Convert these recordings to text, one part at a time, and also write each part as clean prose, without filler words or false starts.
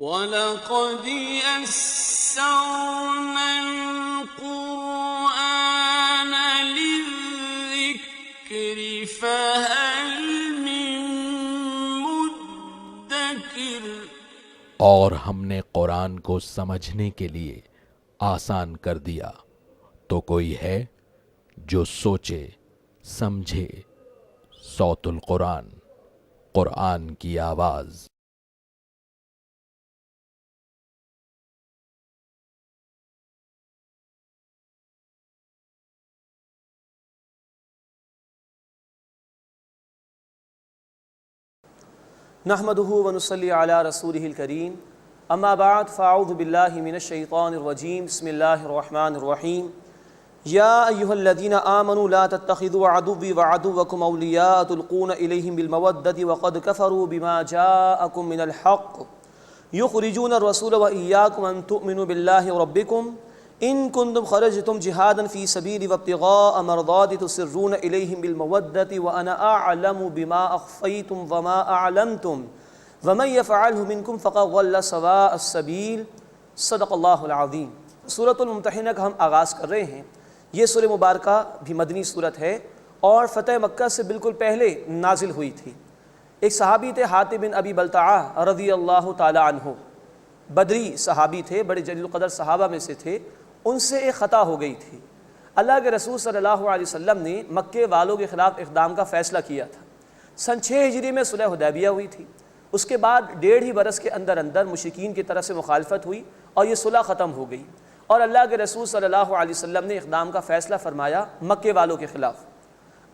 وَلَقَدْ يَسَّرْنَا الْقُرْآنَ لِلذِّكْرِ فَهَلْ مِن مُّدَّكِرٍ۔ اور ہم نے قرآن کو سمجھنے کے لیے آسان کر دیا، تو کوئی ہے جو سوچے سمجھے۔ صوت القرآن، قرآن کی آواز۔ نحمده ونصلي على رسوله الكريم اما بعد فاعوذ بالله من الشيطان الرجيم بسم الله الرحمن الرحيم يا ايها الذين امنوا لا تتخذوا عدوي وعدوكم اولياء تلقون اليهم بالمودة وقد كفروا بما جاءكم من الحق يخرجون الرسول واياكم ان تؤمنوا بالله ربكم ان كنتم خرجتم جهادا في سبيلي وابتغاء مرضاتي تسرون اليهم بالمودة وانا اعلم بما اخفيتم وما اعلنتم ومن يفعله منكم فقد ضل سواء السبيل صدق اللہ العظیم۔ سورۃ الممتحنہ کا ہم آغاز کر رہے ہیں۔ یہ سورہ مبارکہ بھی مدنی سورت ہے اور فتح مکہ سے بالکل پہلے نازل ہوئی تھی۔ ایک صحابی تھے حاتب بن ابی بلتعہ رضی اللہ تعالی عنہ، بدری صحابی تھے، بڑے جلیل القدر صحابہ میں سے تھے۔ ان سے ایک خطا ہو گئی تھی۔ اللہ کے رسول صلی اللہ علیہ وسلم نے مکے والوں کے خلاف اقدام کا فیصلہ کیا تھا۔ سن 6 ہجری میں صلح حدیبیہ ہوئی تھی۔ اس کے بعد 1.5 برس کے اندر اندر مشرکین کی طرف سے مخالفت ہوئی اور یہ صلح ختم ہو گئی، اور اللہ کے رسول صلی اللہ علیہ وسلم نے اقدام کا فیصلہ فرمایا مکے والوں کے خلاف۔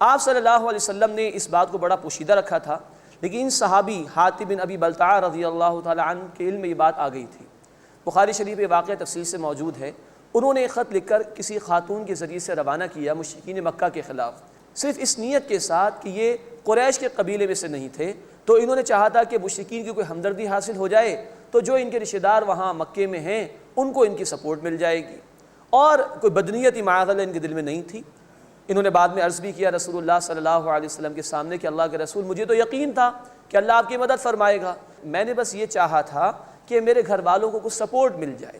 آپ صلی اللہ علیہ وسلم نے اس بات کو بڑا پوشیدہ رکھا تھا، لیکن ان صحابی حاتب بن ابی بلتعہ رضی اللہ تعالی عنہ کے علم میں یہ بات آ گئی تھی۔ بخاری شریف یہ واقعہ تفصیل سے موجود ہے۔ انہوں نے ایک خط لکھ کر کسی خاتون کے ذریعے سے روانہ کیا مشرکین مکہ کے خلاف، صرف اس نیت کے ساتھ کہ یہ قریش کے قبیلے میں سے نہیں تھے، تو انہوں نے چاہا تھا کہ مشرکین کی کوئی ہمدردی حاصل ہو جائے تو جو ان کے رشتہ دار وہاں مکے میں ہیں ان کو ان کی سپورٹ مل جائے گی، اور کوئی بدنیت معاذ اللہ ان کے دل میں نہیں تھی۔ انہوں نے بعد میں عرض بھی کیا رسول اللہ صلی اللہ علیہ وسلم کے سامنے کہ اللہ کے رسول، مجھے تو یقین تھا کہ اللہ آپ کی مدد فرمائے گا، میں نے بس یہ چاہا تھا کہ میرے گھر والوں کو کچھ سپورٹ مل جائے۔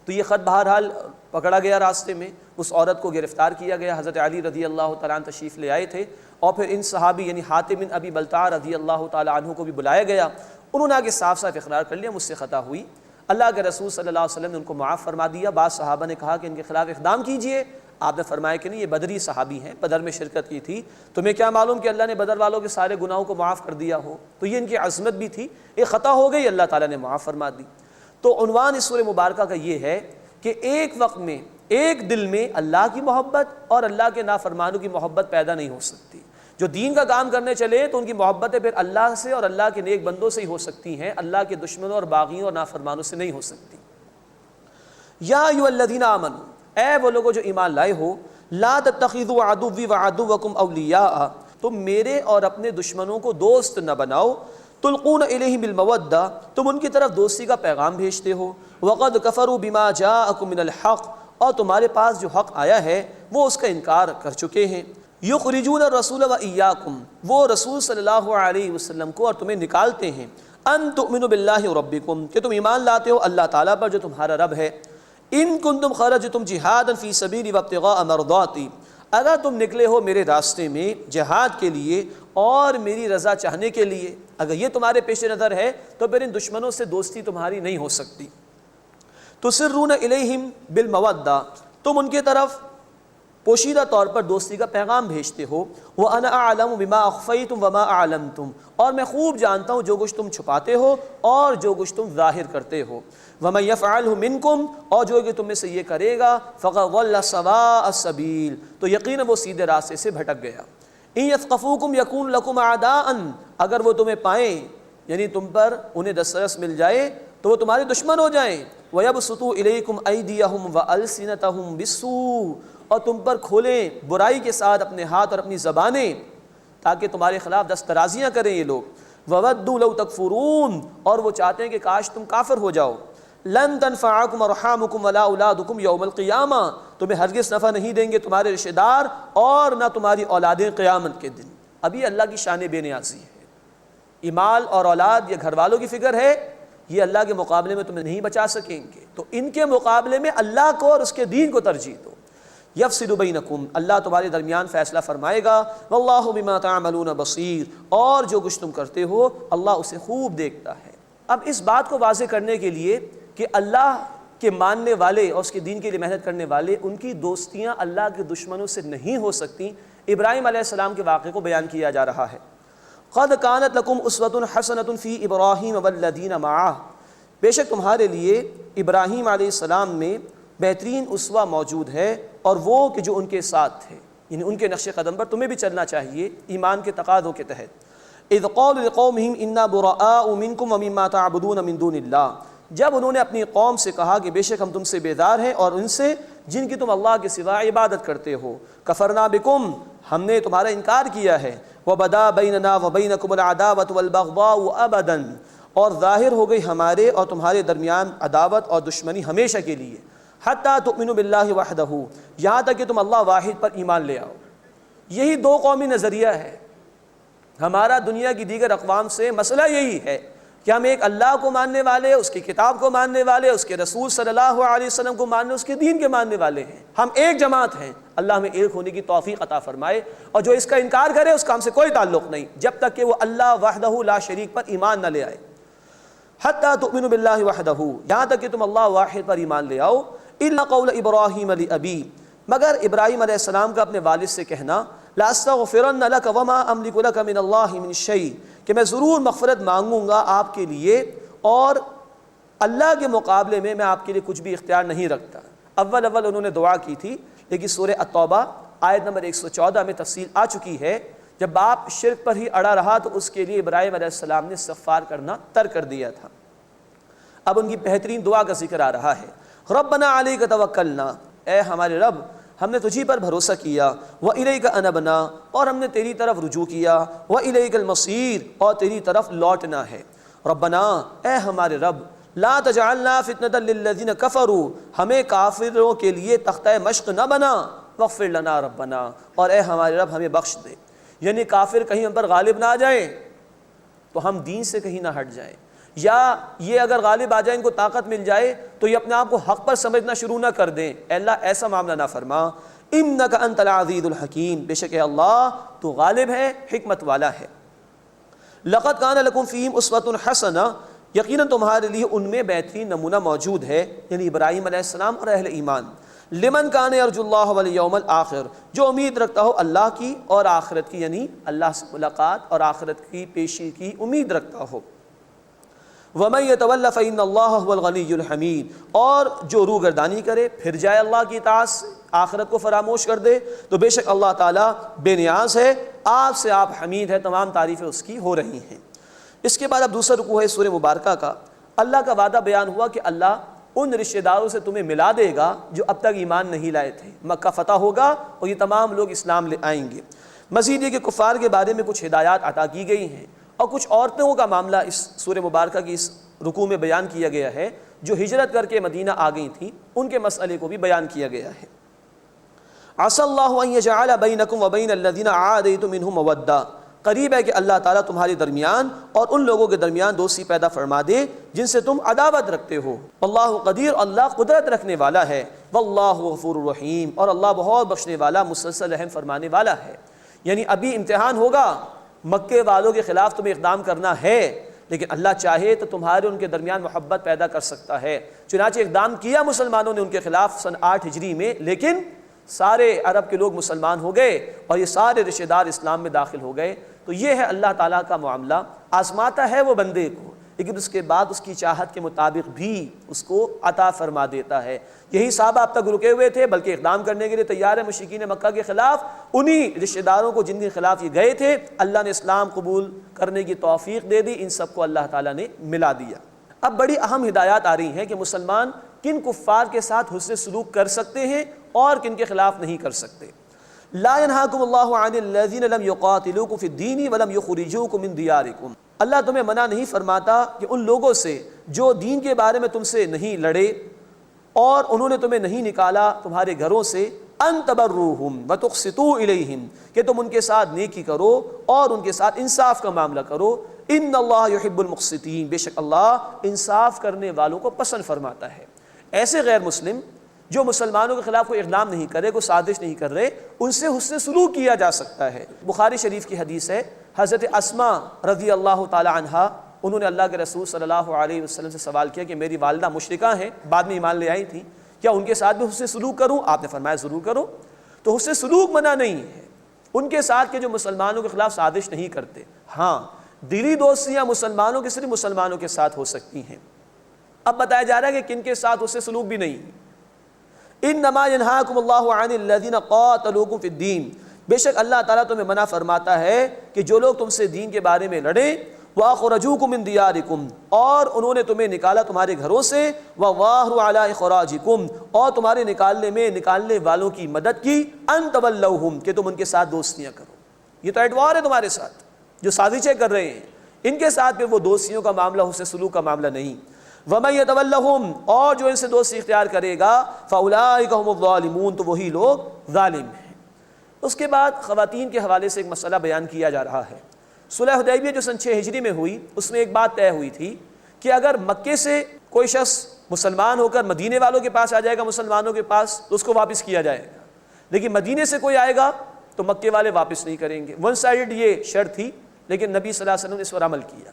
تو یہ خط بہرحال پکڑا گیا، راستے میں اس عورت کو گرفتار کیا گیا۔ حضرت علی رضی اللہ تعالیٰ عنہ تشریف لے آئے تھے، اور پھر ان صحابی یعنی حاتب بن ابی بلتعہ رضی اللہ تعالیٰ عنہ کو بھی بلایا گیا۔ انہوں نے آگے صاف صاف اقرار کر لیا مجھ سے خطا ہوئی۔ اللہ کے رسول صلی اللہ علیہ وسلم نے ان کو معاف فرما دیا۔ بعض صحابہ نے کہا کہ ان کے خلاف اقدام کیجئے، آپ نے فرمایا کہ نہیں، یہ بدری صحابی ہیں، بدر میں شرکت کی تھی، تمہیں کیا معلوم کہ اللہ نے بدر والوں کے سارے گناہوں کو معاف کر دیا ہو۔ تو یہ ان کی عظمت بھی تھی، ایک خطا ہو گئی، اللہ تعالیٰ نے معاف فرما دی۔ تو عنوان اس سورہ مبارکہ کا یہ ہے کہ ایک وقت میں ایک دل میں اللہ کی محبت اور اللہ کے نافرمانوں کی محبت پیدا نہیں ہو سکتی۔ جو دین کا کام کرنے چلے تو ان کی محبتیں پھر اللہ سے اور اللہ کے نیک بندوں سے ہی ہو سکتی ہیں، اللہ کے دشمنوں اور باغیوں اور نافرمانوں سے نہیں ہو سکتی۔ یا ایھا الذین آمنوا، اے وہ لوگوں جو ایمان لائے ہو، لا تتخذوا عدوی وعدوکم اولیاء، تم میرے اور اپنے دشمنوں کو دوست نہ بناؤ، تلقون الیہم بالمودہ، تم ان کی طرف دوستی کا پیغام بھیجتے ہو، وقد کفروا بما جاءکم من الحق، اور تمہارے پاس جو حق آیا ہے وہ اس کا انکار کر چکے ہیں۔ یخرجون الرسول وایاکم، وہ رسول صلی اللہ علیہ وسلم کو اور تمہیں نکالتے ہیں، ان تؤمنوا باللہ ربکم، کہ تم ایمان لاتے ہو اللہ تعالیٰ پر جو تمہارا رب ہے، ان کنتم خرجتم جہادا فی سبیلی وابتغاء مرضاتی، اگر تم نکلے ہو میرے راستے میں جہاد کے لیے اور میری رضا چاہنے کے لیے، اگر یہ تمہارے پیش نظر ہے تو پھر ان دشمنوں سے دوستی تمہاری نہیں ہو سکتی۔ تسرون الیہم بالمودہ، تم ان کی طرف پوشیدہ طور پر دوستی کا پیغام بھیجتے ہو، وَأَنَا أَعْلَمُ بِمَا أَخْفَيْتُمْ وَمَا أَعْلَنْتُمْ، اور میں خوب جانتا ہوں جو کچھ تم چھپاتے ہو اور جو کچھ تم ظاہر کرتے ہو، وَمَن يَفْعَلْهُ مِنْكُمْ، اور جو کہ تم میں سے یہ کرے گا، فَقَدْ ضَلَّ سَوَاءَ السَّبِيلِ، تو یقیناً وہ سیدھے راستے سے بھٹک گیا۔ إِن يَثْقَفُوكُمْ يَكُونُ لَكُمْ أَعْدَاءً، اگر وہ تمہیں پائیں یعنی تم پر انہیں دسترس مل جائے تو وہ تمہارے دشمن ہو جائیں، وَيَبْسُطُوا إِلَيْكُمْ أَيْدِيَهُمْ وَأَلْسِنَتَهُمْ بِالسُّوءِ، اور تم پر کھولیں برائی کے ساتھ اپنے ہاتھ اور اپنی زبانیں، تاکہ تمہارے خلاف دست درازیاں کریں یہ لوگ، وَوَدُّوا لَوْ تَكْفُرُونَ، اور وہ چاہتے ہیں کہ کاش تم کافر ہو جاؤ، لَن تَنفَعَكُمْ أَرْحَامُكُمْ وَلَا أَوْلَادُكُمْ يَوْمَ الْقِيَامَةِ، تمہیں ہرگز نفع نہیں دیں گے تمہارے رشتہ دار اور نہ تمہاری اولادیں قیامت کے دن۔ ابھی اللہ کی شان بے نیازی ہے، مال اور اولاد یا گھر والوں کی فکر ہے یہ اللہ کے مقابلے میں تمہیں نہیں بچا سکیں گے، تو ان کے مقابلے میں اللہ کو اور اس کے دین کو ترجیح دو۔ یفصل بینکم، اللہ تمہارے درمیان فیصلہ فرمائے گا، واللہ بما تعملون بصیر، اور جو کچھ تم کرتے ہو اللہ اسے خوب دیکھتا ہے۔ اب اس بات کو واضح کرنے کے لیے کہ اللہ کے ماننے والے اور اس کے دین کے لیے محنت کرنے والے، ان کی دوستیاں اللہ کے دشمنوں سے نہیں ہو سکتی، ابراہیم علیہ السلام کے واقعے کو بیان کیا جا رہا ہے۔ قد کانت لکم اسوۃ حسنۃ فی ابراہیم والذین معہ، بے شک تمہارے لیے ابراہیم علیہ السلام میں بہترین اسوہ موجود ہے، اور وہ کہ جو ان کے ساتھ تھے، یعنی ان کے نقش قدم پر تمہیں بھی چلنا چاہیے ایمان کے تقاضوں کے تحت۔ اذ قالوا لقومہم انا براء منکم ومما تعبدون من دون اللہ، جب انہوں نے اپنی قوم سے کہا کہ بے شک ہم تم سے بیزار ہیں اور ان سے جن کی تم اللہ کے سوا عبادت کرتے ہو، کفرنا بکم، ہم نے تمہارا انکار کیا ہے، وبدا بیننا وبینکم العداوۃ والبغضاء ابدا، اور ظاہر ہو گئی ہمارے اور تمہارے درمیان عداوت اور دشمنی ہمیشہ کے لیے، حتی تؤمنوا باللہ وحدہ، یہاں تک کہ تم اللہ واحد پر ایمان لے آؤ۔ یہی دو قومی نظریہ ہے ہمارا دنیا کی دیگر اقوام سے، مسئلہ یہی ہے کہ ہم ایک اللہ کو ماننے والے، اس کی کتاب کو ماننے والے، اس کے رسول صلی اللہ علیہ وسلم کو ماننے، اس کے دین کے ماننے والے ہیں، ہم ایک جماعت ہیں۔ اللہ ہمیں ایک ہونے کی توفیق عطا فرمائے، اور جو اس کا انکار کرے اس کا ہم سے کوئی تعلق نہیں جب تک کہ وہ اللہ وحدہ لا شریک پر ایمان نہ لے آئے۔ حتی تؤمنوا باللہ وحدہ، یہاں تک کہ تم اللہ واحد پر ایمان لے آؤ۔ الا قول ابراہیم لابی، مگر ابراہیم علیہ السلام کا اپنے والد سے کہنا، لاستغفرن لک وما املک لک من اللہ من شیء، کہ میں ضرور مغفرت مانگوں گا آپ کے لیے، اور اللہ کے مقابلے میں آپ کے لیے کچھ بھی اختیار نہیں رکھتا۔ اول انہوں نے دعا کی تھی، لیکن سورہ التوبہ آیت نمبر 114 میں تفصیل آ چکی ہے، جب باپ شرک پر ہی اڑا رہا تو اس کے لیے ابراہیم علیہ السلام نے استغفار کرنا ترک کر دیا تھا۔ اب ان کی بہترین دعا کا ذکر آ رہا ہے، ربنا علیک توکلنا، اے ہمارے رب ہم نے تجھی پر بھروسہ کیا، وَإِلَيْكَ أَنَبْنَا، اور ہم نے تیری طرف رجوع کیا، وَإِلَيْكَ الْمَصِيرُ، اور تیری طرف لوٹنا ہے۔ ربنا، اے ہمارے رب، لا تجعلنا فتنة للذین کفروا، ہمیں کافروں کے لیے تختہ مشق نہ بنا، واغفر لنا ربنا، اور اے ہمارے رب ہمیں بخش دے، یعنی کافر کہیں ہم پر غالب نہ آ جائیں تو ہم دین سے کہیں نہ ہٹ جائیں، یا یہ اگر غالب آ جائیں ان کو طاقت مل جائے تو یہ اپنے آپ کو حق پر سمجھنا شروع نہ کر دیں۔ اے اللہ ایسا معاملہ نہ فرما، انک انت العزیز الحکیم، بے شک اے اللہ تو غالب ہے، حکمت والا ہے۔ لقد کان لکم فیہم اسوۃ حسنہ، یقیناً تمہارے لیے ان میں بہترین نمونہ موجود ہے، یعنی ابراہیم علیہ السلام اور اہل ایمان۔ لمن کان یرجو اللہ والیوم الآخر، جو امید رکھتا ہو اللہ کی اور آخرت کی، یعنی اللہ سے ملاقات اور آخرت کی پیشی کی امید رکھتا ہو۔ وَمَن يَتَوَلَّ فَإِنَّ اللَّهَ هُوَ الْغَنِيُّ الْحَمِيدُ، اور جو روگردانی کرے پھر جائے اللہ کی اطاعت سے، آخرت کو فراموش کر دے، تو بے شک اللہ تعالیٰ بے نیاز ہے، آپ سے آپ حمید ہے، تمام تعریفیں اس کی ہو رہی ہیں۔ اس کے بعد اب دوسرا رکوع ہے سورہ مبارکہ کا۔ اللہ کا وعدہ بیان ہوا کہ اللہ ان رشتہ داروں سے تمہیں ملا دے گا جو اب تک ایمان نہیں لائے تھے، مکہ فتح ہوگا اور یہ تمام لوگ اسلام لے آئیں گے۔ مزید یہ کہ کفار کے بارے میں کچھ ہدایات عطا کی گئی ہیں، اور کچھ عورتوں کا معاملہ اس سورہ مبارکہ کی اس رکوع میں بیان کیا گیا ہے جو ہجرت کر کے مدینہ آ گئی تھیں، ان کے مسئلے کو بھی بیان کیا گیا ہے۔ عسى الله ان يجعل بينكم وبين الذين عاديتم منهم مودة، قریب ہے کہ اللہ تعالیٰ تمہارے درمیان اور ان لوگوں کے درمیان دوستی پیدا فرما دے جن سے تم عداوت رکھتے ہو۔ واللہ قدیر، اللہ قدرت رکھنے والا ہے۔ واللہ غفور الرحیم، اور اللہ بہت بخشنے والا مسلسل رحم فرمانے والا ہے۔ یعنی ابھی امتحان ہوگا، مکے والوں کے خلاف تمہیں اقدام کرنا ہے، لیکن اللہ چاہے تو تمہارے ان کے درمیان محبت پیدا کر سکتا ہے۔ چنانچہ اقدام کیا مسلمانوں نے ان کے خلاف سن 8 ہجری میں، لیکن سارے عرب کے لوگ مسلمان ہو گئے اور یہ سارے رشتہ دار اسلام میں داخل ہو گئے۔ تو یہ ہے اللہ تعالیٰ کا معاملہ، آزماتا ہے وہ بندے کو، لیکن اس کے بعد اس کی چاہت کے مطابق بھی اس کو عطا فرما دیتا ہے۔ یہی صحابہ اب تک رکے ہوئے تھے، بلکہ اقدام کرنے کے لیے تیار ہے مشرکین مکہ کے خلاف، انہی رشتہ داروں کو جن کے خلاف یہ گئے تھے اللہ نے اسلام قبول کرنے کی توفیق دے دی، ان سب کو اللہ تعالیٰ نے ملا دیا۔ اب بڑی اہم ہدایات آ رہی ہیں کہ مسلمان کن کفار کے ساتھ حسن سلوک کر سکتے ہیں اور کن کے خلاف نہیں کر سکتے۔ لا ينهاكم الله عن الذين لم يقاتلوكم في الدين ولم يخرجوكم من دياركم، اللہ تمہیں منع نہیں فرماتا کہ ان لوگوں سے جو دین کے بارے میں تم سے نہیں لڑے اور انہوں نے تمہیں نہیں نکالا تمہارے گھروں سے، ان تبروہم وتقسطوا الیہم، کہ تم ان کے ساتھ نیکی کرو اور ان کے ساتھ انصاف کا معاملہ کرو، ان اللہ یحب المقسطین، بے شک اللہ انصاف کرنے والوں کو پسند فرماتا ہے۔ ایسے غیر مسلم جو مسلمانوں کے خلاف کوئی اقدام نہیں کرے، کوئی سازش نہیں کر رہے، ان سے حسن سلوک کیا جا سکتا ہے۔ بخاری شریف کی حدیث ہے، حضرت اسماء رضی اللہ تعالی عنہا، انہوں نے اللہ کے رسول صلی اللہ علیہ وسلم سے سوال کیا کہ میری والدہ مشرکہ ہیں، بعد میں ایمان لے آئی تھیں، کیا ان کے ساتھ بھی حسن سلوک کروں؟ آپ نے فرمایا ضرور کرو۔ تو حسن سلوک منع نہیں ہے ان کے ساتھ کہ جو مسلمانوں کے خلاف سازش نہیں کرتے، ہاں دلی دوستیاں مسلمانوں کے صرف مسلمانوں کے ساتھ ہو سکتی ہیں۔ اب بتایا جا رہا ہے کہ کن کے ساتھ حسن سلوک بھی نہیں۔ انما ینہاکم اللہ عن الذین قاتلوکم فی الدین، بے شک اللہ تعالیٰ تمہیں منع فرماتا ہے کہ جو لوگ تم سے دین کے بارے میں لڑیں، وَأَخْرَجُوكُم مِّن دِيَارِكُمْ، اور انہوں نے تمہیں نکالا تمہارے گھروں سے، وَظَاهَرُوا عَلَىٰ إِخْرَاجِكُمْ، اور تمہارے نکالنے والوں کی مدد کی، أَن تَوَلَّوْهُمْ، کہ تم ان کے ساتھ دوستیاں کرو۔ یہ تو ایڈوار ہے تمہارے ساتھ جو سازشیں کر رہے ہیں، ان کے ساتھ بھی وہ دوستیوں کا معاملہ، حسن سلوک کا معاملہ نہیں۔ وَمَن يَتَوَلَّهُمْ، اور جو ان سے دوستی اختیار کرے گا، فَأُولَٰئِكَ هُمُ الظَّالِمُونَ، تو وہی لوگ ظالم ہیں۔ اس کے بعد خواتین کے حوالے سے ایک مسئلہ بیان کیا جا رہا ہے۔ صلح حدیبیہ جو سن 6 ہجری میں ہوئی، اس میں ایک بات طے ہوئی تھی کہ اگر مکے سے کوئی شخص مسلمان ہو کر مدینے والوں کے پاس آ جائے گا، مسلمانوں کے پاس، تو اس کو واپس کیا جائے گا، لیکن مدینے سے کوئی آئے گا تو مکے والے واپس نہیں کریں گے۔ ون سائیڈ یہ شرط تھی، لیکن نبی صلی اللہ علیہ وسلم نے اس پر عمل کیا۔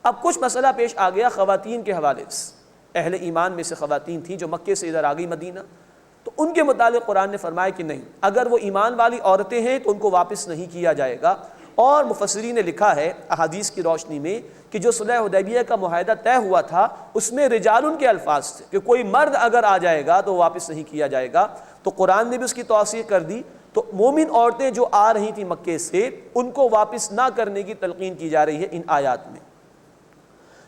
اب کچھ مسئلہ پیش آ گیا خواتین کے حوالے سے، اہل ایمان میں سے خواتین تھیں جو مکے سے ادھر آ گئی مدینہ، تو ان کے متعلق قرآن نے فرمایا کہ نہیں، اگر وہ ایمان والی عورتیں ہیں تو ان کو واپس نہیں کیا جائے گا۔ اور مفسرین نے لکھا ہے احادیث کی روشنی میں کہ جو صلح حدیبیہ کا معاہدہ طے ہوا تھا اس میں رجال ان کے الفاظ تھے کہ کوئی مرد اگر آ جائے گا تو واپس نہیں کیا جائے گا، تو قرآن نے بھی اس کی توثیق کر دی۔ تو مومن عورتیں جو آ رہی تھیں مکے سے، ان کو واپس نہ کرنے کی تلقین کی جا رہی ہے ان آیات میں۔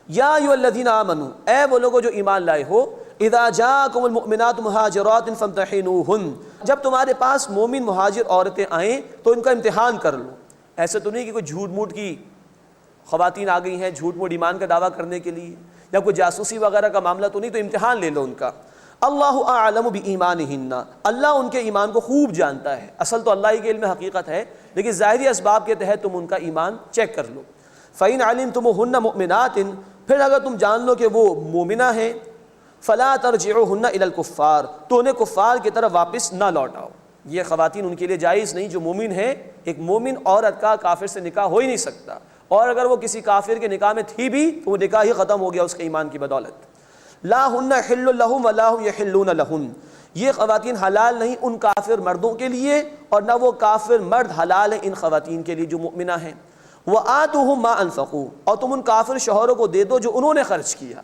یا ایھا الذین آمنوا، اے وہ لوگوں جو ایمان لائے ہو، اذا جاءکم المؤمنات مہاجرات فامتحنوہن، جب تمہارے پاس مومن مہاجر عورتیں آئیں تو ان کا امتحان کر لو۔ ایسے تو نہیں کہ کوئی جھوٹ موٹ کی خواتین آ گئی ہیں جھوٹ موٹ ایمان کا دعویٰ کرنے کے لیے، یا کوئی جاسوسی وغیرہ کا معاملہ تو نہیں، تو امتحان لے لو ان کا۔ اللہ اعلم بایمانہن، اللہ ان کے ایمان کو خوب جانتا ہے، اصل تو اللہ ہی کے علم حقیقت ہے، لیکن ظاہری اسباب کے تحت تم ان کا ایمان چیک کر لو۔ فَإِنْ عَلِمْتُمُوهُنَّ مُؤْمِنَاتٍ، پھر اگر تم جان لو کہ وہ مومنہ ہیں، فَلَا تَرْجِعُوهُنَّ إِلَى الْكُفَّارِ، تو انہیں کفار کی طرف واپس نہ لوٹاؤ۔ یہ خواتین ان کے لیے جائز نہیں جو مومن ہیں، ایک مومن عورت کا کافر سے نکاح ہو ہی نہیں سکتا، اور اگر وہ کسی کافر کے نکاح میں تھی بھی تو وہ نکاح ہی ختم ہو گیا اس کے ایمان کی بدولت۔ لا ہن حل لہم ولا ہم یحلون لہن، یہ خواتین حلال نہیں ان کافر مردوں کے لیے، اور نہ وہ کافر مرد حلال ہیں ان خواتین کے لیے جو مؤمنہ ہیں۔ وآتوہم ما انفقوا، اور تم ان کافر شوہروں کو دے دو جو انہوں نے خرچ کیا۔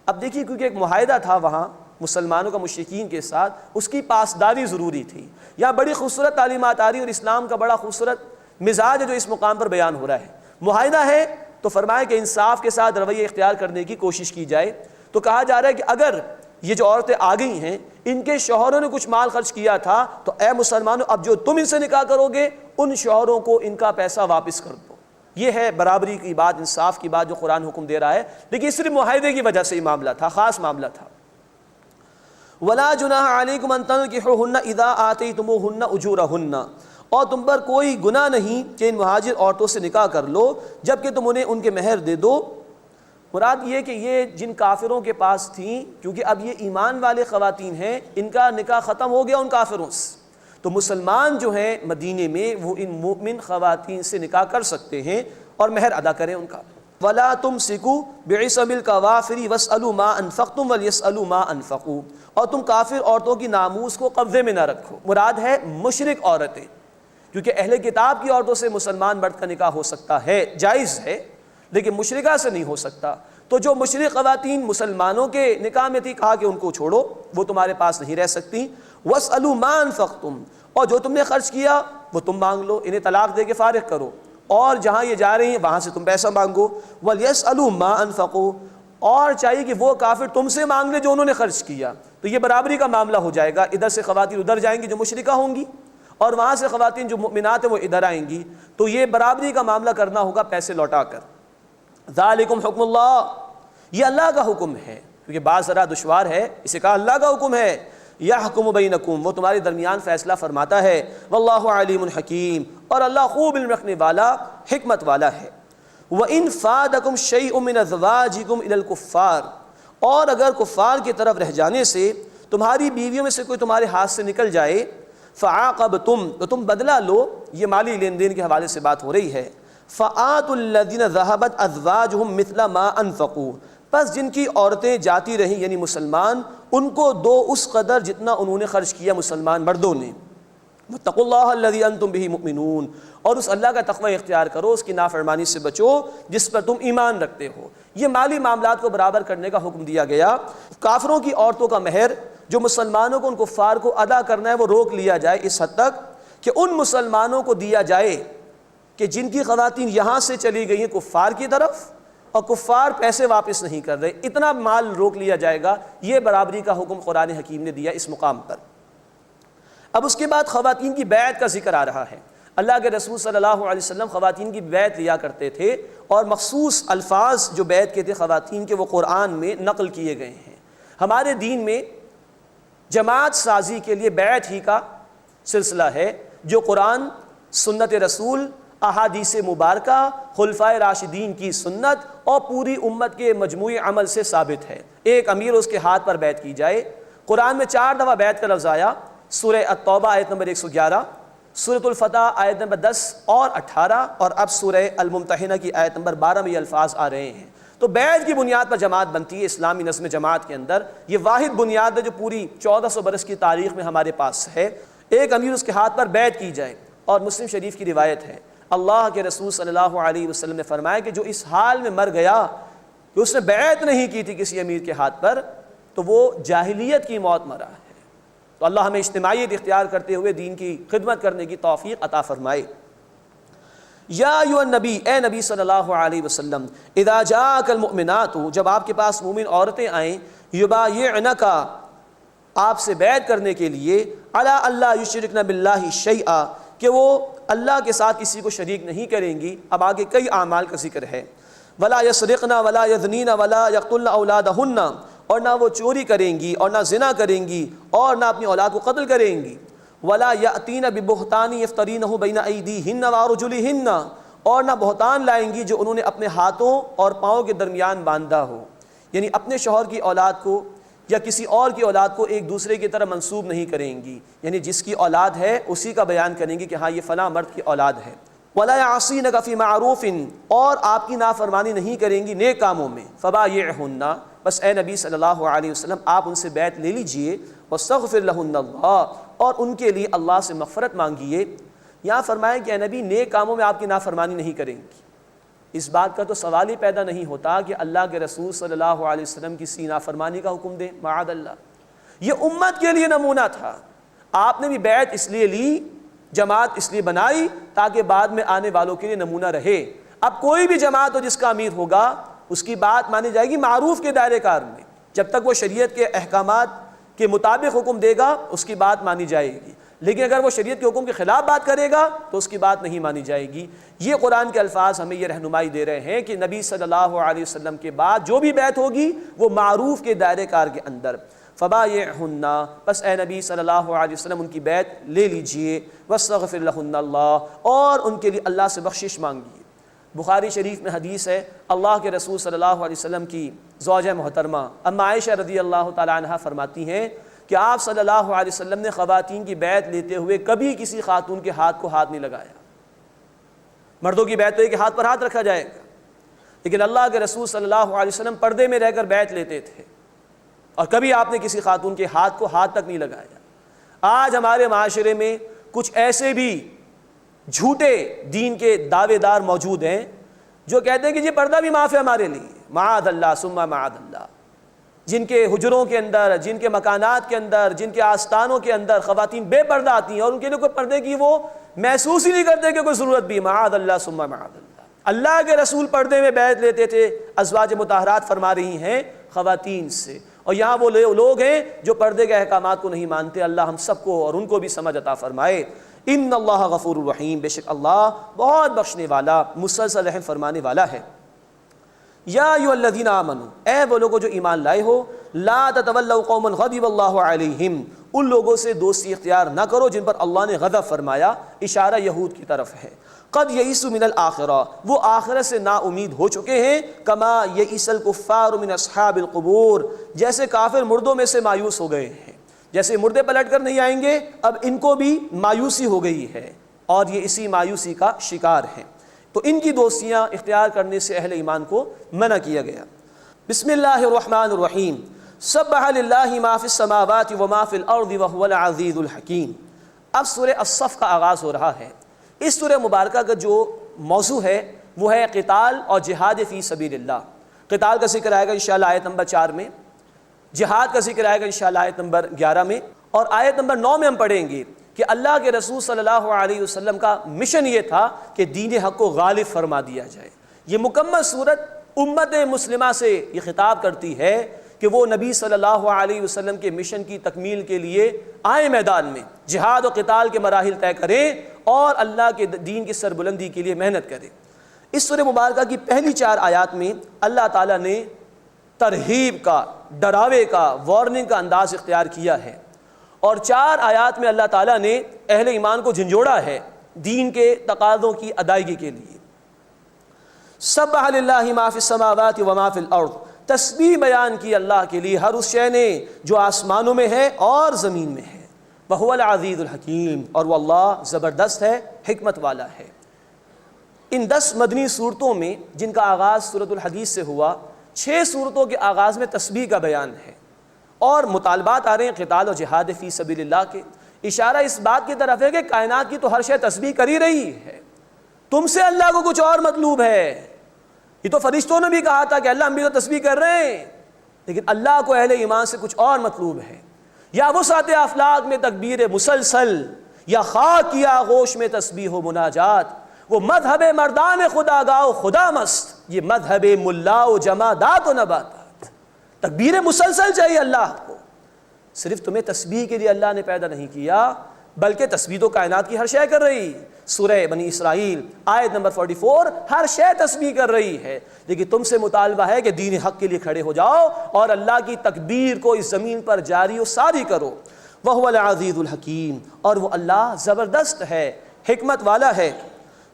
اب دیکھیے کیونکہ ایک معاہدہ تھا وہاں مسلمانوں کا مشرکین کے ساتھ، اس کی پاسداری ضروری تھی۔ یہاں بڑی خوبصورت تعلیمات آ رہی ہیں، اور اسلام کا بڑا خوبصورت مزاج ہے جو اس مقام پر بیان ہو رہا ہے۔ معاہدہ ہے تو فرمایا کہ انصاف کے ساتھ رویہ اختیار کرنے کی کوشش کی جائے۔ تو کہا جا رہا ہے کہ اگر یہ جو عورتیں آ گئی ہیں ان کے شوہروں نے کچھ مال خرچ کیا تھا، تو اے مسلمانوں اب جو تم ان سے نکاح کرو گے ان شوہروں کو ان کا پیسہ واپس کر دو۔ یہ ہے برابری کی بات، انصاف کی بات جو قرآن حکم دے رہا ہے، لیکن صرف معاہدے کی وجہ سے یہ معاملہ تھا، خاص معاملہ تھا۔ وَلَا جُنَاحَ عَلَيْكُمْ أَن تَنكِحُوهُنَّ إِذَا آتَيْتُمُوهُنَّ أُجُورَهُنَّ، اور تم پر کوئی گناہ نہیں کہ ان مہاجر عورتوں سے نکاح کر لو جبکہ تم انہیں ان کے مہر دے دو۔ مراد یہ کہ یہ جن کافروں کے پاس تھیں، کیونکہ اب یہ ایمان والے خواتین ہیں، ان کا نکاح ختم ہو گیا ان کافروں سے، تو مسلمان جو ہیں مدینے میں وہ ان مومن خواتین سے نکاح کر سکتے ہیں اور مہر ادا کریں ان کا۔ وَلَا تُمْسِكُوا بِعِصَمِ الْكَوَافِرِ وَاسْأَلُوا مَا أَنفَقْتُمْ وَلْيَسْأَلُوا مَا أَنفَقُوا، اور تم کافر عورتوں کی ناموس کو قبضے میں نہ رکھو۔ مراد ہے مشرک عورتیں، کیونکہ اہل کتاب کی عورتوں سے مسلمان مرد کا نکاح ہو سکتا ہے، جائز ہے، لیکن مشرکہ سے نہیں ہو سکتا۔ تو جو مشرک خواتین مسلمانوں کے نکاح میں تھی، کہا کہ ان کو چھوڑو، وہ تمہارے پاس نہیں رہ سکتی۔ وَاسْأَلُوا مَا أَنفَقْتُمْ، اور جو تم نے خرچ کیا وہ تم مانگ لو، انہیں طلاق دے کے فارغ کرو، اور جہاں یہ جا رہی ہیں وہاں سے تم پیسہ مانگو۔ وَلْيَسْأَلُوا مَا أَنفَقُوا، اور چاہیے کہ وہ کافر تم سے مانگ لے جو انہوں نے خرچ کیا، تو یہ برابری کا معاملہ ہو جائے گا۔ ادھر سے خواتین ادھر جائیں گی جو مشرکہ ہوں گی، اور وہاں سے خواتین جو مؤمنات ہیں وہ ادھر آئیں گی، تو یہ برابری کا معاملہ کرنا ہوگا پیسے لوٹا کر۔ ذالکم حکم اللہ، یہ اللہ کا حکم ہے، کیونکہ بات ذرا دشوار ہے، اسے کہا اللہ کا حکم ہے۔ یحکم بینکم، وہ تمہارے درمیان فیصلہ فرماتا ہے، واللہ علیم حکیم، اور اللہ خوب علم رکھنے والا، حکمت والا ہے۔ وَإِنْ فَادَكُمْ شَيْءٌ مِّنْ أَزْوَاجِكُمْ إِلَى الْكُفَّارِ، اور اگر کفار کی طرف رہ جانے سے تمہاری بیویوں میں سے کوئی تمہارے ہاتھ سے نکل جائے، فَعَاقَبْتُمْ، تو تم بدلہ لو، یہ مالی لین دین کے حوالے سے بات ہو رہی ہے، فَآتُوا الَّذِينَ ذَهَبَتْ أَزْوَاجُهُمْ مِثْلَ مَا أَنفَقُوا، پس جن کی عورتیں جاتی رہیں یعنی مسلمان، ان کو دو اس قدر جتنا انہوں نے خرچ کیا مسلمان مردوں نے۔ واتقوا اللہ الذی انتم بہ مؤمنون، اور اس اللہ کا تقوی اختیار کرو، اس کی نافرمانی سے بچو جس پر تم ایمان رکھتے ہو۔ یہ مالی معاملات کو برابر کرنے کا حکم دیا گیا۔ کافروں کی عورتوں کا مہر جو مسلمانوں کو ان کفار کو ادا کرنا ہے وہ روک لیا جائے اس حد تک کہ ان مسلمانوں کو دیا جائے کہ جن کی خواتین یہاں سے چلی گئی ہیں کفار کی طرف اور کفار پیسے واپس نہیں کر رہے، اتنا مال روک لیا جائے گا۔ یہ برابری کا حکم قرآن حکیم نے دیا اس مقام پر۔ اب اس کے بعد خواتین کی بیعت کا ذکر آ رہا ہے۔ اللہ کے رسول صلی اللہ علیہ وسلم خواتین کی بیعت لیا کرتے تھے، اور مخصوص الفاظ جو بیعت کے تھے خواتین کے وہ قرآن میں نقل کیے گئے ہیں۔ ہمارے دین میں جماعت سازی کے لیے بیعت ہی کا سلسلہ ہے، جو قرآن، سنت رسول، احادیث مبارکہ، خلفائے راشدین کی سنت اور پوری امت کے مجموعی عمل سے ثابت ہے۔ ایک امیر اس کے ہاتھ پر بیعت کی جائے۔ قرآن میں 4 دفعہ بیعت کا لفظ آیا، سورہ التوبہ آیت نمبر 111، سورۃ الفتح آیت نمبر 10 اور 18، اور اب سورہ الممتحنہ کی آیت نمبر 12 میں یہ الفاظ آ رہے ہیں۔ تو بیعت کی بنیاد پر جماعت بنتی ہے اسلامی نظم جماعت کے اندر۔ یہ واحد بنیاد ہے جو پوری 1400 برس کی تاریخ میں ہمارے پاس ہے۔ ایک امیر اس کے ہاتھ پر بیعت کی جائے، اور مسلم شریف کی روایت ہے، اللہ کے رسول صلی اللہ علیہ وسلم نے فرمایا کہ جو اس حال میں مر گیا کہ اس نے بیعت نہیں کی تھی کسی امیر کے ہاتھ پر، تو وہ جاہلیت کی موت مرا ہے۔ تو اللہ ہمیں اجتماعیت اختیار کرتے ہوئے دین کی خدمت کرنے کی توفیق عطا فرمائے۔ یا ایھا النبی، اے نبی صلی اللہ علیہ وسلم، اذا جاءک المؤمنات، جب آپ کے پاس مومن عورتیں آئیں، یبایعنک، آپ سے بیعت کرنے کے لیے، علی اللہ یشرکن باللہ شیئا، کہ وہ اللہ کے ساتھ کسی کو شریک نہیں کریں گی۔ اب آگے کئی اعمال کا ذکر ہے، ولا یسرقن ولا یزنین ولا یقتلن اولادہن، اور نہ وہ چوری کریں گی اور نہ زنا کریں گی اور نہ اپنی اولاد کو قتل کریں گی، ولا یأتین ببہتان یفترینہ بین ایدیہن وارجلہن، اور نہ بہتان لائیں گی جو انہوں نے اپنے ہاتھوں اور پاؤں کے درمیان باندھا ہو، یعنی اپنے شوہر کی اولاد کو یا کسی اور کی اولاد کو ایک دوسرے کی طرح منسوب نہیں کریں گی، یعنی جس کی اولاد ہے اسی کا بیان کریں گی کہ ہاں یہ فلاں مرد کی اولاد ہے۔ ولا یعصینک فی معروف، اور آپ کی نافرمانی نہیں کریں گی نیک کاموں میں، فبایعہن، بس اے نبی صلی اللہ علیہ وسلم آپ ان سے بیعت لے لیجئے، واستغفر لہن اللہ، اور ان کے لیے اللہ سے مغفرت مانگیے۔ یہاں فرمائیں کہ اے نبی نیک کاموں میں آپ کی نافرمانی نہیں کریں گی۔ اس بات کا تو سوال ہی پیدا نہیں ہوتا کہ اللہ کے رسول صلی اللہ علیہ وسلم کسی نافرمانی کا حکم دیں، معاذ اللہ۔ یہ امت کے لیے نمونہ تھا۔ آپ نے بھی بیعت اس لیے لی، جماعت اس لیے بنائی تاکہ بعد میں آنے والوں کے لیے نمونہ رہے۔ اب کوئی بھی جماعت ہو جس کا امیر ہوگا، اس کی بات مانی جائے گی معروف کے دائرے کار میں، جب تک وہ شریعت کے احکامات کے مطابق حکم دے گا اس کی بات مانی جائے گی، لیکن اگر وہ شریعت کے حکم کے خلاف بات کرے گا تو اس کی بات نہیں مانی جائے گی۔ یہ قرآن کے الفاظ ہمیں یہ رہنمائی دے رہے ہیں کہ نبی صلی اللہ علیہ وسلم کے بعد جو بھی بیعت ہوگی وہ معروف کے دائرے کار کے اندر۔ فبایعہن، بس اے نبی صلی اللہ علیہ وسلم ان کی بیعت لے لیجئے، واستغفر لہن اللہ، اور ان کے لیے اللہ سے بخشش مانگیے۔ بخاری شریف میں حدیث ہے، اللہ کے رسول صلی اللہ علیہ وسلم کی زوجہ محترمہ ام عائشہ رضی اللہ تعالی عنہا فرماتی ہیں کہ آپ صلی اللہ علیہ وسلم نے خواتین کی بیعت لیتے ہوئے کبھی کسی خاتون کے ہاتھ کو ہاتھ نہیں لگایا۔ مردوں کی بیعت تو ہے کہ ہاتھ پر ہاتھ رکھا جائے گا، لیکن اللہ کے رسول صلی اللہ علیہ وسلم پردے میں رہ کر بیعت لیتے تھے، اور کبھی آپ نے کسی خاتون کے ہاتھ کو ہاتھ تک نہیں لگایا۔ آج ہمارے معاشرے میں کچھ ایسے بھی جھوٹے دین کے دعوے دار موجود ہیں جو کہتے ہیں کہ یہ پردہ بھی معاف ہے ہمارے لیے، معاذ اللہ ثم معاذ اللہ، جن کے حجروں کے اندر، جن کے مکانات کے اندر، جن کے آستانوں کے اندر خواتین بے پردہ آتی ہیں اور ان کے لیے کوئی پردے کی وہ محسوس ہی نہیں کرتے کہ کوئی ضرورت بھی، معاذ اللہ ثم معاذ اللہ۔ اللہ کے رسول پردے میں بیعت لیتے تھے، ازواج مطہرات فرما رہی ہیں خواتین سے، اور یہاں وہ لوگ ہیں جو پردے کے احکامات کو نہیں مانتے۔ اللہ ہم سب کو اور ان کو بھی سمجھ عطا فرمائے۔ ان اللہ غفور الرحیم، بے شک اللہ بہت بخشنے والا، مسلسل رحم فرمانے والا ہے۔ یا ایھا الذین آمنوا، اے وہ لوگوں جو ایمان لائے ہو، لا تتولوا قوما غضب اللہ علیہم، ان لوگوں سے دوستی اختیار نہ کرو جن پر اللہ نے غضب فرمایا، اشارہ یہود کی طرف ہے۔ قد یئسوا من الآخرہ، وہ آخرت سے نا امید ہو چکے ہیں، کما یئس الکفار من اصحاب القبور، جیسے کافر مردوں میں سے مایوس ہو گئے ہیں، جیسے مردے پلٹ کر نہیں آئیں گے، اب ان کو بھی مایوسی ہو گئی ہے اور یہ اسی مایوسی کا شکار ہیں۔ تو ان کی دوستیاں اختیار کرنے سے اہل ایمان کو منع کیا گیا۔ بسم اللہ الرحمن الرحیم، سبح للہ ما فی السماوات وما فی الارض وهو العزیز الحکیم۔ اب سورہ الصف کا آغاز ہو رہا ہے۔ اس سورہ مبارکہ کا جو موضوع ہے وہ ہے قتال اور جہاد فی سبیل اللہ۔ قتال کا ذکر آئے گا انشاءاللہ آیت نمبر 4 میں، جہاد کا ذکر آئے گا انشاءاللہ آیت نمبر 11 میں، اور آیت نمبر 9 میں ہم پڑھیں گے کہ اللہ کے رسول صلی اللہ علیہ وسلم کا مشن یہ تھا کہ دین حق کو غالب فرما دیا جائے۔ یہ مکمل صورت امت مسلمہ سے یہ خطاب کرتی ہے کہ وہ نبی صلی اللہ علیہ وسلم کے مشن کی تکمیل کے لیے آئیں میدان میں، جہاد و قتال کے مراحل طے کریں اور اللہ کے دین کی سربلندی کے لیے محنت کریں۔ اس سورہ مبارکہ کی پہلی 4 آیات میں اللہ تعالیٰ نے ترہیب کا، ڈراوے کا، وارننگ کا انداز اختیار کیا ہے، اور 4 آیات میں اللہ تعالیٰ نے اہل ایمان کو جھنجھوڑا ہے دین کے تقاضوں کی ادائیگی کے لیے۔ سبح للہ ما فی السماوات وما فی الارض، تسبیح بیان کی اللہ کے لیے ہر اس شے نے جو آسمانوں میں ہے اور زمین میں ہے، وہو العزیز الحکیم، اور وہ اللہ زبردست ہے، حکمت والا ہے۔ ان 10 مدنی صورتوں میں جن کا آغاز سورۃ الحدیث سے ہوا، 6 صورتوں کے آغاز میں تسبیح کا بیان ہے اور مطالبات آ رہے ہیں قتال و جہاد فی سبیل اللہ کے۔ اشارہ اس بات کی طرف ہے کہ کائنات کی تو ہر شے تسبیح کر ہی رہی ہے، تم سے اللہ کو کچھ اور مطلوب ہے۔ یہ تو فرشتوں نے بھی کہا تھا کہ اللہ ہم بھی تو تسبیح کر رہے ہیں، لیکن اللہ کو اہل ایمان سے کچھ اور مطلوب ہے۔ یا وسعت افلاک میں تکبیر مسلسل، یا خاک کی آغوش میں تسبیح و مناجات، وہ مذہب مردان خدا گاؤ خدا مست، یہ مذہب ملا و جمادات و نباتات۔ تکبیر مسلسل چاہیے اللہ کو۔ صرف تمہیں تسبیح کے لیے اللہ نے پیدا نہیں کیا، بلکہ تسبیح تو کائنات کی ہر شے کر رہی۔ سورہ بنی اسرائیل آیت نمبر 44، ہر شے تسبیح کر رہی ہے، لیکن تم سے مطالبہ ہے کہ دین حق کے لیے کھڑے ہو جاؤ اور اللہ کی تکبیر کو اس زمین پر جاری و ساری کرو۔ وَهُوَ الْعَزِيزُ الْحَكِيمُ، اور وہ اللہ زبردست ہے، حکمت والا ہے۔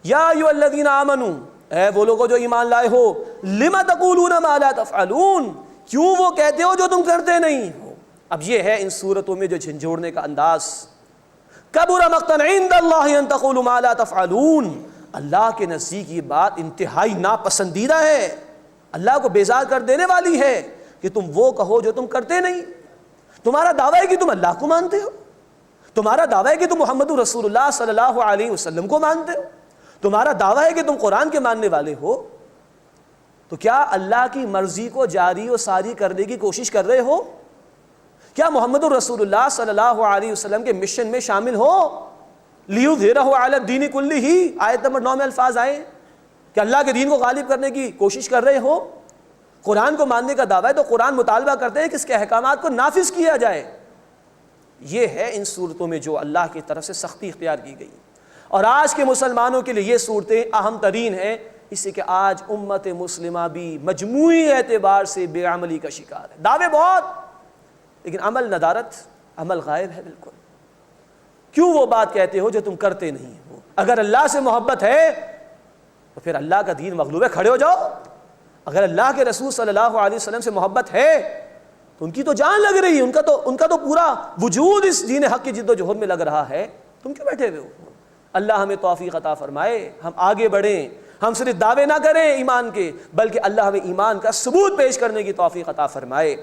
یا ایھا الذین آمنوا، اے وہ لوگوں جو ایمان لائے ہو، لم تقولون ما لا تفعلون، کیوں وہ کہتے ہو جو تم کرتے نہیں ہو۔ اب یہ ہے ان صورتوں میں جو جھنجھوڑنے کا انداز۔ کبر مقتا عند اللہ ان تقولوا ما لا تفعلون، اللہ کے نزدیک یہ بات انتہائی ناپسندیدہ ہے، اللہ کو بیزار کر دینے والی ہے کہ تم وہ کہو جو تم کرتے نہیں۔ تمہارا دعویٰ ہے کہ تم اللہ کو مانتے ہو، تمہارا دعویٰ ہے کہ تم محمد رسول اللہ صلی اللہ علیہ وسلم کو مانتے ہو، تمہارا دعویٰ ہے کہ تم قرآن کے ماننے والے ہو، تو کیا اللہ کی مرضی کو جاری و ساری کرنے کی کوشش کر رہے ہو؟ کیا محمد رسول اللہ صلی اللہ علیہ وسلم کے مشن میں شامل ہو؟ لِيُظْهِرَهُ عَلَى الدِّينِ كُلِّهِ، آیت نمبر 9 میں الفاظ آئے کہ اللہ کے دین کو غالب کرنے کی کوشش کر رہے ہو؟ قرآن کو ماننے کا دعویٰ ہے تو قرآن مطالبہ کرتے ہیں کہ اس کے احکامات کو نافذ کیا جائے۔ یہ ہے ان صورتوں میں جو اللہ کی طرف سے سختی اختیار کی گئی، اور آج کے مسلمانوں کے لیے یہ صورتیں اہم ترین ہیں، اس سے کہ آج امت مسلمہ بھی مجموعی اعتبار سے بے عملی کا شکار ہے۔ دعوے بہت، لیکن عمل ندارت، عمل غائب ہے بالکل۔ کیوں وہ بات کہتے ہو جو تم کرتے نہیں ہو؟ اگر اللہ سے محبت ہے تو پھر اللہ کا دین مغلوب ہے، کھڑے ہو جاؤ۔ اگر اللہ کے رسول صلی اللہ علیہ وسلم سے محبت ہے تو ان کی تو جان لگ رہی ہے، ان کا تو پورا وجود اس دین حق کی جد و جہد میں لگ رہا ہے، تم کیوں بیٹھے ہوئے ہو؟ اللہ ہمیں توفیق عطا فرمائے، ہم آگے بڑھیں، ہم صرف دعوے نہ کریں ایمان کے، بلکہ اللہ ہمیں ایمان کا ثبوت پیش کرنے کی توفیق عطا فرمائے۔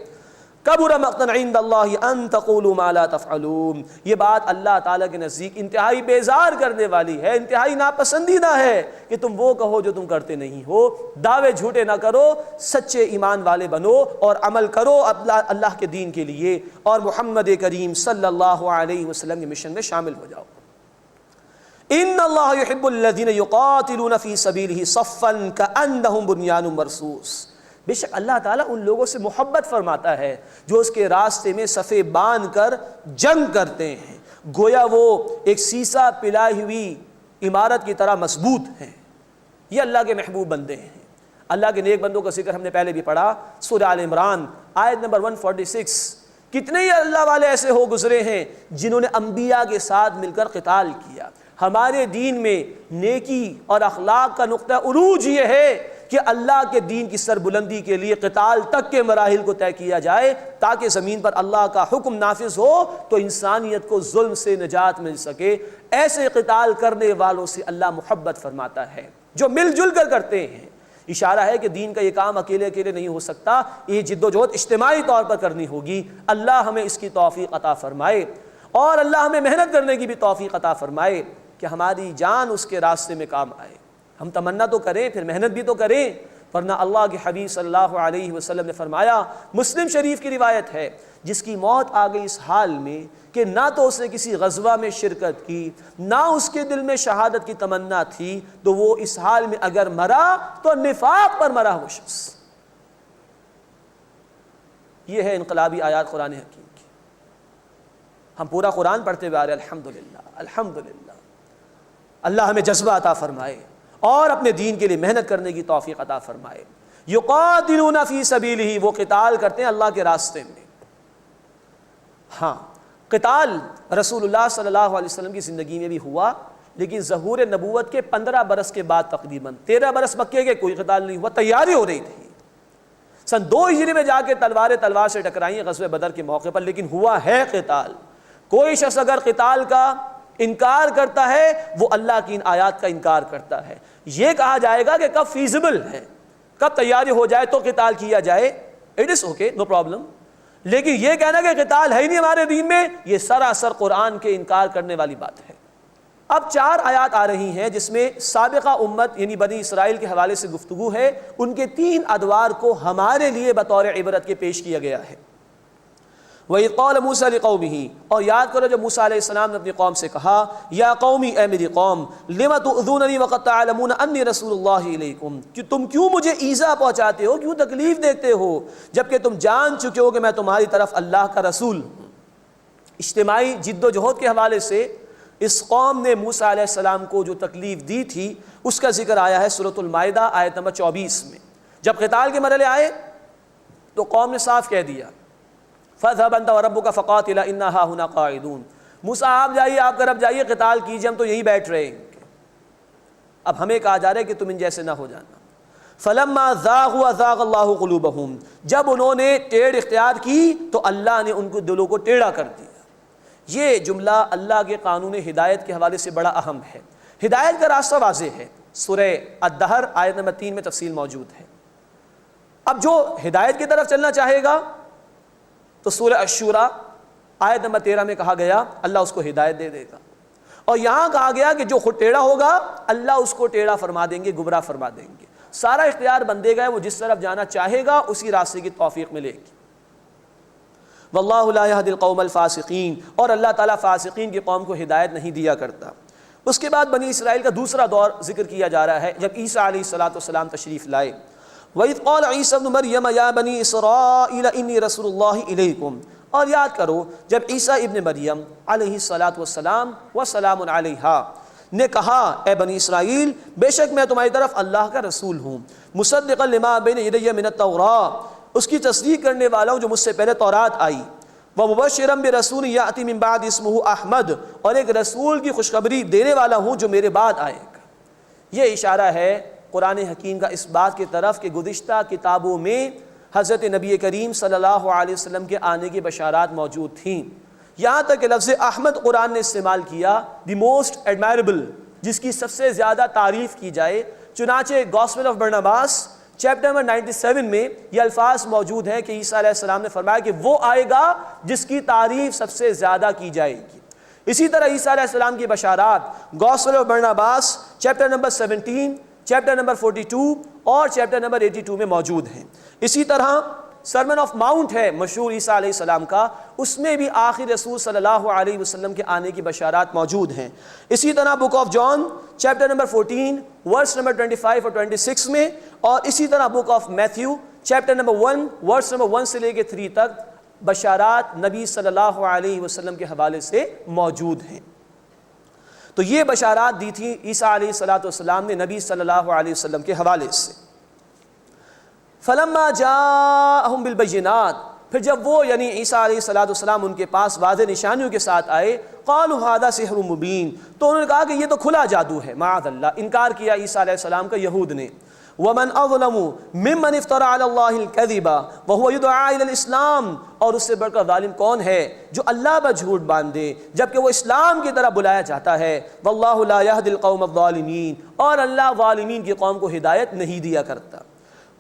کبر مقتا عند اللہ ان تقولوا ما لا تفعلون، یہ بات اللہ تعالیٰ کے نزدیک انتہائی بیزار کرنے والی ہے، انتہائی ناپسندیدہ ہے کہ تم وہ کہو جو تم کرتے نہیں ہو۔ دعوے جھوٹے نہ کرو، سچے ایمان والے بنو اور عمل کرو اللہ کے دین کے لیے، اور محمد کریم صلی اللہ علیہ وسلم کے مشن میں شامل ہو جاؤ۔ ان اللہ یحب الذین یقاتلون فی سبیلہ صفا کأنہم بنیان مرصوص، بے شک اللہ تعالیٰ ان لوگوں سے محبت فرماتا ہے جو اس کے راستے میں صفیں باندھ کر جنگ کرتے ہیں، گویا وہ ایک سیسا پلائی ہوئی عمارت کی طرح مضبوط ہیں۔ یہ اللہ کے محبوب بندے ہیں۔ اللہ کے نیک بندوں کا ذکر ہم نے پہلے بھی پڑھا، سورہ آل عمران آیت نمبر 146۔ کتنے ہی اللہ والے ایسے ہو گزرے ہیں جنہوں نے انبیاء کے ساتھ مل کر قتال کیا۔ ہمارے دین میں نیکی اور اخلاق کا نقطہ عروج یہ ہے کہ اللہ کے دین کی سربلندی کے لیے قتال تک کے مراحل کو طے کیا جائے، تاکہ زمین پر اللہ کا حکم نافذ ہو تو انسانیت کو ظلم سے نجات مل سکے۔ ایسے قتال کرنے والوں سے اللہ محبت فرماتا ہے جو مل جل کر کرتے ہیں۔ اشارہ ہے کہ دین کا یہ کام اکیلے اکیلے نہیں ہو سکتا، یہ جد و جہد اجتماعی طور پر کرنی ہوگی۔ اللہ ہمیں اس کی توفیق عطا فرمائے، اور اللہ ہمیں محنت کرنے کی بھی توفیق عطا فرمائے کہ ہماری جان اس کے راستے میں کام آئے۔ ہم تمنا تو کریں، پھر محنت بھی تو کریں، ورنہ اللہ کے حبیب صلی اللہ علیہ وسلم نے فرمایا، مسلم شریف کی روایت ہے، جس کی موت آ گئی اس حال میں کہ نہ تو اس نے کسی غزوہ میں شرکت کی، نہ اس کے دل میں شہادت کی تمنا تھی، تو وہ اس حال میں اگر مرا تو نفاق پر مرا وہ شخص۔ یہ ہے انقلابی آیات قرآن حکیم کی۔ ہم پورا قرآن پڑھتے ہوئے آ رہے ہیں، الحمدللہ الحمدللہ۔ اللہ ہمیں جذبہ عطا فرمائے اور اپنے دین کے لیے محنت کرنے کی توفیق عطا فرمائے۔ یقاتلون فی سبیلہ، وہ قتال کرتے ہیں اللہ کے راستے میں۔ ہاں، قتال رسول اللہ صلی اللہ علیہ وسلم کی زندگی میں بھی ہوا، لیکن ظہور نبوت کے 15 برس کے بعد تقریباً 13 برس مکے کے کوئی قتال نہیں ہوا، تیاری ہو رہی تھی۔ سن 2 ہجری میں جا کے تلوار سے ٹکرائی غزوہ بدر کے موقع پر، لیکن ہوا ہے قتال۔ کوئی شخص اگر قتال کا انکار کرتا ہے وہ اللہ کی ان آیات کا انکار کرتا ہے۔ یہ کہا جائے گا کہ کب فیزیبل ہے، کب تیاری ہو جائے تو قتال کیا جائے، it is okay, no problem, لیکن یہ کہنا کہ قتال ہے ہی نہیں ہمارے دین میں، یہ سراسر قرآن کے انکار کرنے والی بات ہے۔ اب 4 آیات آ رہی ہیں جس میں سابقہ امت یعنی بنی اسرائیل کے حوالے سے گفتگو ہے، ان کے 3 ادوار کو ہمارے لیے بطور عبرت کے پیش کیا گیا ہے۔ وَإِذْ قَالَ مُوسَىٰ لِقَوْمِهِ، اور یاد کرو جب موسیٰ علیہ السلام نے اپنی قوم سے کہا، یا قومی، اے میری قوم، لِمَ تُؤْذُونَنِي وَقَدْ تَعْلَمُونَ أَنِّي رَسُولُ اللَّهِ إِلَيْكُمْ، کہ تم کیوں مجھے ایذا پہنچاتے ہو، کیوں تکلیف دیتے ہو، جبکہ تم جان چکے ہو کہ میں تمہاری طرف اللہ کا رسول ہوں۔ اجتماعی جد و جہد کے حوالے سے اس قوم نے موسیٰ علیہ السلام کو جو تکلیف دی تھی اس کا ذکر آیا ہے سورۃ المائدہ آیت نمبر 24 میں۔ جب قتال کے مرحلے آئے تو قوم نے صاف کہہ دیا، فَاذْهَبْ أَنْتَ وَرَبُّكَ فَقَاتِلَا إِنَّا هَاهُنَا قَاعِدُونَ، موسیٰ آپ جائیے، آپ کا رب جائیے، قتال کیجیے، ہم تو یہی بیٹھ رہے ہیں۔ اب ہمیں کہا جا رہا ہے کہ تم ان جیسے نہ ہو جانا۔ فَلَمَّا زَاغُوا أَزَاغَ اللَّهُ قُلُوبَهُمْ، جب انہوں نے ٹیڑھ اختیار کی تو اللہ نے ان کو دلوں کو ٹیڑھا کر دیا۔ یہ جملہ اللہ کے قانون ہدایت کے حوالے سے بڑا اہم ہے۔ ہدایت کا راستہ واضح ہے، سورہ الدہر آیت نمبر 3 میں تفصیل موجود ہے۔ اب جو ہدایت کی طرف چلنا چاہے گا تو سورہ الشورى آیت نمبر 13 میں کہا گیا اللہ اس کو ہدایت دے دے گا، اور یہاں کہا گیا کہ جو خود ٹیڑھا ہوگا اللہ اس کو ٹیڑھا فرما دیں گے، گمراہ فرما دیں گے۔ سارا اختیار بندے کا ہے، وہ جس طرف جانا چاہے گا اسی راستے کی توفیق ملے گی۔ واللہ لا یہدی القوم الفاسقین، اور اللہ تعالیٰ فاسقین کی قوم کو ہدایت نہیں دیا کرتا۔ اس کے بعد بنی اسرائیل کا دوسرا دور ذکر کیا جا رہا ہے جب عیسیٰ علیہ السلام تشریف لائے۔ وَإِذْ قَالَ عِيسَى ابْنُ مَرْيَمَ يَا بَنِي إِسْرَائِيلَ إِنِّي رَسُولُ اللَّهِ إِلَيْكُمْ، اور یاد کرو جب عیسیٰ ابن مریم علیہ السلام وسلام علیہا نے کہا، اے بنی اسرائیل، بے شک میں تمہاری طرف اللہ کا رسول ہوں، مصدقا لما بین یدی من التوراۃ، اس کی تصدیق کرنے والا ہوں جو مجھ سے پہلے تورات آئی، ومبشرا برسول یأتی من بعد اسمہ احمد، اور ایک رسول کی خوشخبری دینے والا ہوں جو میرے بعد آئے گا۔ یہ اشارہ ہے قرآن حکیم کا اس بات کی طرف کہ گزشتہ کتابوں میں حضرت نبی کریم صلی اللہ علیہ وسلم کے آنے کی بشارات موجود تھیں، یہاں تک کہ لفظ احمد قرآن نے استعمال کیا، دی موسٹ ایڈمائربل، جس کی سب سے زیادہ تعریف کی جائے۔ چنانچہ gospel of Barnabas chapter number 97 میں یہ الفاظ موجود ہیں کہ عیسیٰ علیہ السلام نے فرمایا کہ وہ آئے گا جس کی تعریف سب سے زیادہ کی جائے گی۔ اسی طرح عیسیٰ علیہ السلام کی بشارات gospel of Barnabas chapter number 17، chapter number 42 اور چیپٹر نمبر 82 میں موجود ہیں۔ اسی طرح سرمن آف ماؤنٹ ہے مشہور عیسیٰ علیہ السلام کا، اس میں بھی آخر رسول صلی اللہ علیہ وسلم کے آنے کی بشارات موجود ہیں۔ اسی طرح book of John chapter number 14 verse number 25 اور 26 میں، اور اسی طرح book of Matthew chapter number 1 verse number 1 سے لے کے 3 تک بشارات نبی صلی اللہ علیہ وسلم کے حوالے سے موجود ہیں۔ تو یہ بشارات دی تھی عیسیٰ علیہ السلام نے نبی صلی اللہ علیہ وسلم کے حوالے سے۔ فلما جاءہم بالبینات، پھر جب وہ یعنی عیسیٰ علیہ السلام ان کے پاس واضح نشانیوں کے ساتھ آئے، قالوا ھذا سحر مبین، تو انہوں نے کہا کہ یہ تو کھلا جادو ہے، معاذ اللہ، انکار کیا عیسیٰ علیہ السلام کا یہود نے۔ ومن اظلم ممن افترى على الله الكذب وهو يدعى الى الاسلام، اور اس سے بڑھ کر ظالم کون ہے جو اللہ پر جھوٹ باندھے جبکہ وہ اسلام کی طرف بلایا جاتا ہے۔ واللہ لا يهدي القوم الظالمین، اور اللہ ظالمین کی قوم کو ہدایت نہیں دیا کرتا۔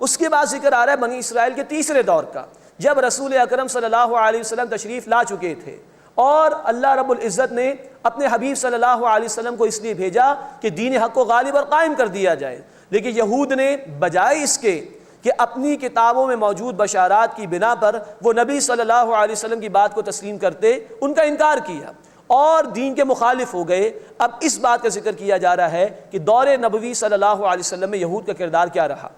اس کے بعد ذکر آ رہا ہے بنی اسرائیل کے تیسرے دور کا، جب رسول اکرم صلی اللہ علیہ وسلم تشریف لا چکے تھے، اور اللہ رب العزت نے اپنے حبیب صلی اللہ علیہ وسلم کو اس لیے بھیجا کہ دین حق کو غالب اور قائم کر دیا جائے، لیکن یہود نے بجائے اس کے کہ اپنی کتابوں میں موجود بشارات کی بنا پر وہ نبی صلی اللہ علیہ وسلم کی بات کو تسلیم کرتے، ان کا انکار کیا اور دین کے مخالف ہو گئے۔ اب اس بات کا ذکر کیا جا رہا ہے کہ دور نبوی صلی اللہ علیہ وسلم میں یہود کا کردار کیا رہا۔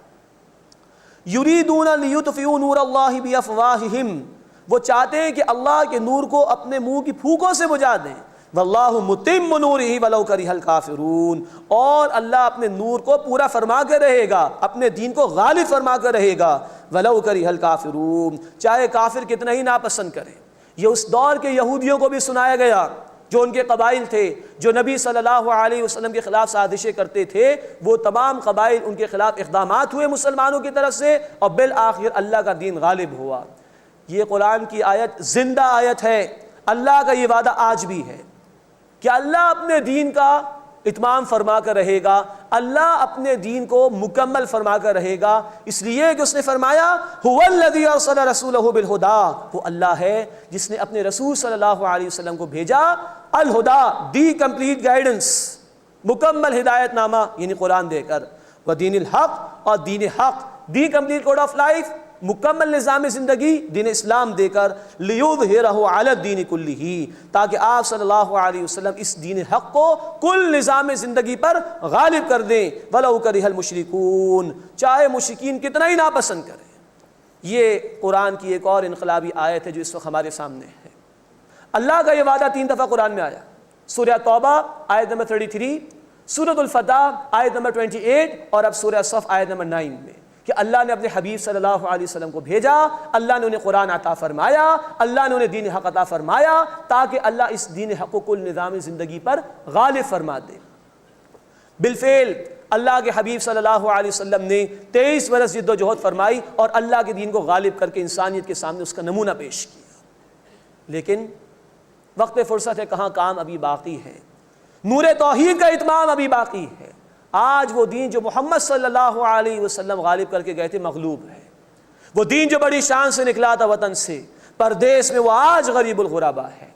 یریدون لیطفئوا نور اللہ بافواہہم، وہ چاہتے ہیں کہ اللہ کے نور کو اپنے منہ کی پھونکوں سے بجھا دیں۔ واللہ متم نورہ ولو کرہ الکافرون، اور اللہ اپنے نور کو پورا فرما کر رہے گا، اپنے دین کو غالب فرما کر رہے گا، ولو کرہ الکافرون، چاہے کافر کتنا ہی ناپسند کریں۔ یہ اس دور کے یہودیوں کو بھی سنایا گیا جو ان کے قبائل تھے، جو نبی صلی اللہ علیہ وسلم کے خلاف سازشیں کرتے تھے، وہ تمام قبائل ان کے خلاف اقدامات ہوئے مسلمانوں کی طرف سے، اور بالآخر اللہ کا دین غالب ہوا۔ یہ قرآن کی آیت زندہ آیت ہے، اللہ کا یہ وعدہ آج بھی ہے کہ اللہ اپنے دین کا اتمام فرما کر رہے گا، اللہ اپنے دین کو مکمل فرما کر رہے گا، اس لیے کہ اس نے فرمایا هو الذی ارسل رسولہ بالہدی، وہ اللہ ہے جس نے اپنے رسول صلی اللہ علیہ وسلم کو بھیجا الہدی، دی کمپلیٹ گائیڈنس، مکمل ہدایت نامہ یعنی قرآن دے کر، ودین الحق، اور دین حق، the complete code of life, مکمل نظام زندگی دین اسلام دے کر، لیظہرہ علی الدین کلہ، تاکہ آپ صلی اللہ علیہ وسلم اس دین حق کو کل نظام زندگی پر غالب کر دیں، ولو کرہ المشرکون، چاہے مشرکین کتنا ہی ناپسند کریں۔ یہ قرآن کی ایک اور انقلابی آیت ہے جو اس وقت ہمارے سامنے ہے۔ اللہ کا یہ وعدہ 3 دفعہ قرآن میں آیا، سورہ توبہ آیت نمبر 33، سورۃ الفتح آیت نمبر 28، اور اب سورہ صف آیت نمبر 9 میں، کہ اللہ نے اپنے حبیب صلی اللہ علیہ وسلم کو بھیجا، اللہ نے انہیں قرآن عطا فرمایا، اللہ نے انہیں دین حق عطا فرمایا، تاکہ اللہ اس دین حق کو کل نظام زندگی پر غالب فرما دے۔ بالفعل اللہ کے حبیب صلی اللہ علیہ وسلم نے 23 برس جد و جہد فرمائی اور اللہ کے دین کو غالب کر کے انسانیت کے سامنے اس کا نمونہ پیش کیا، لیکن وقت فرصت ہے کہاں، کام ابھی باقی ہے، نور توحید کا اتمام ابھی باقی ہے۔ آج وہ دین جو محمد صلی اللہ علیہ وسلم غالب کر کے گئے تھے مغلوب ہے، وہ دین جو بڑی شان سے نکلا تھا وطن سے پردیس میں، وہ آج غریب الغربا ہے۔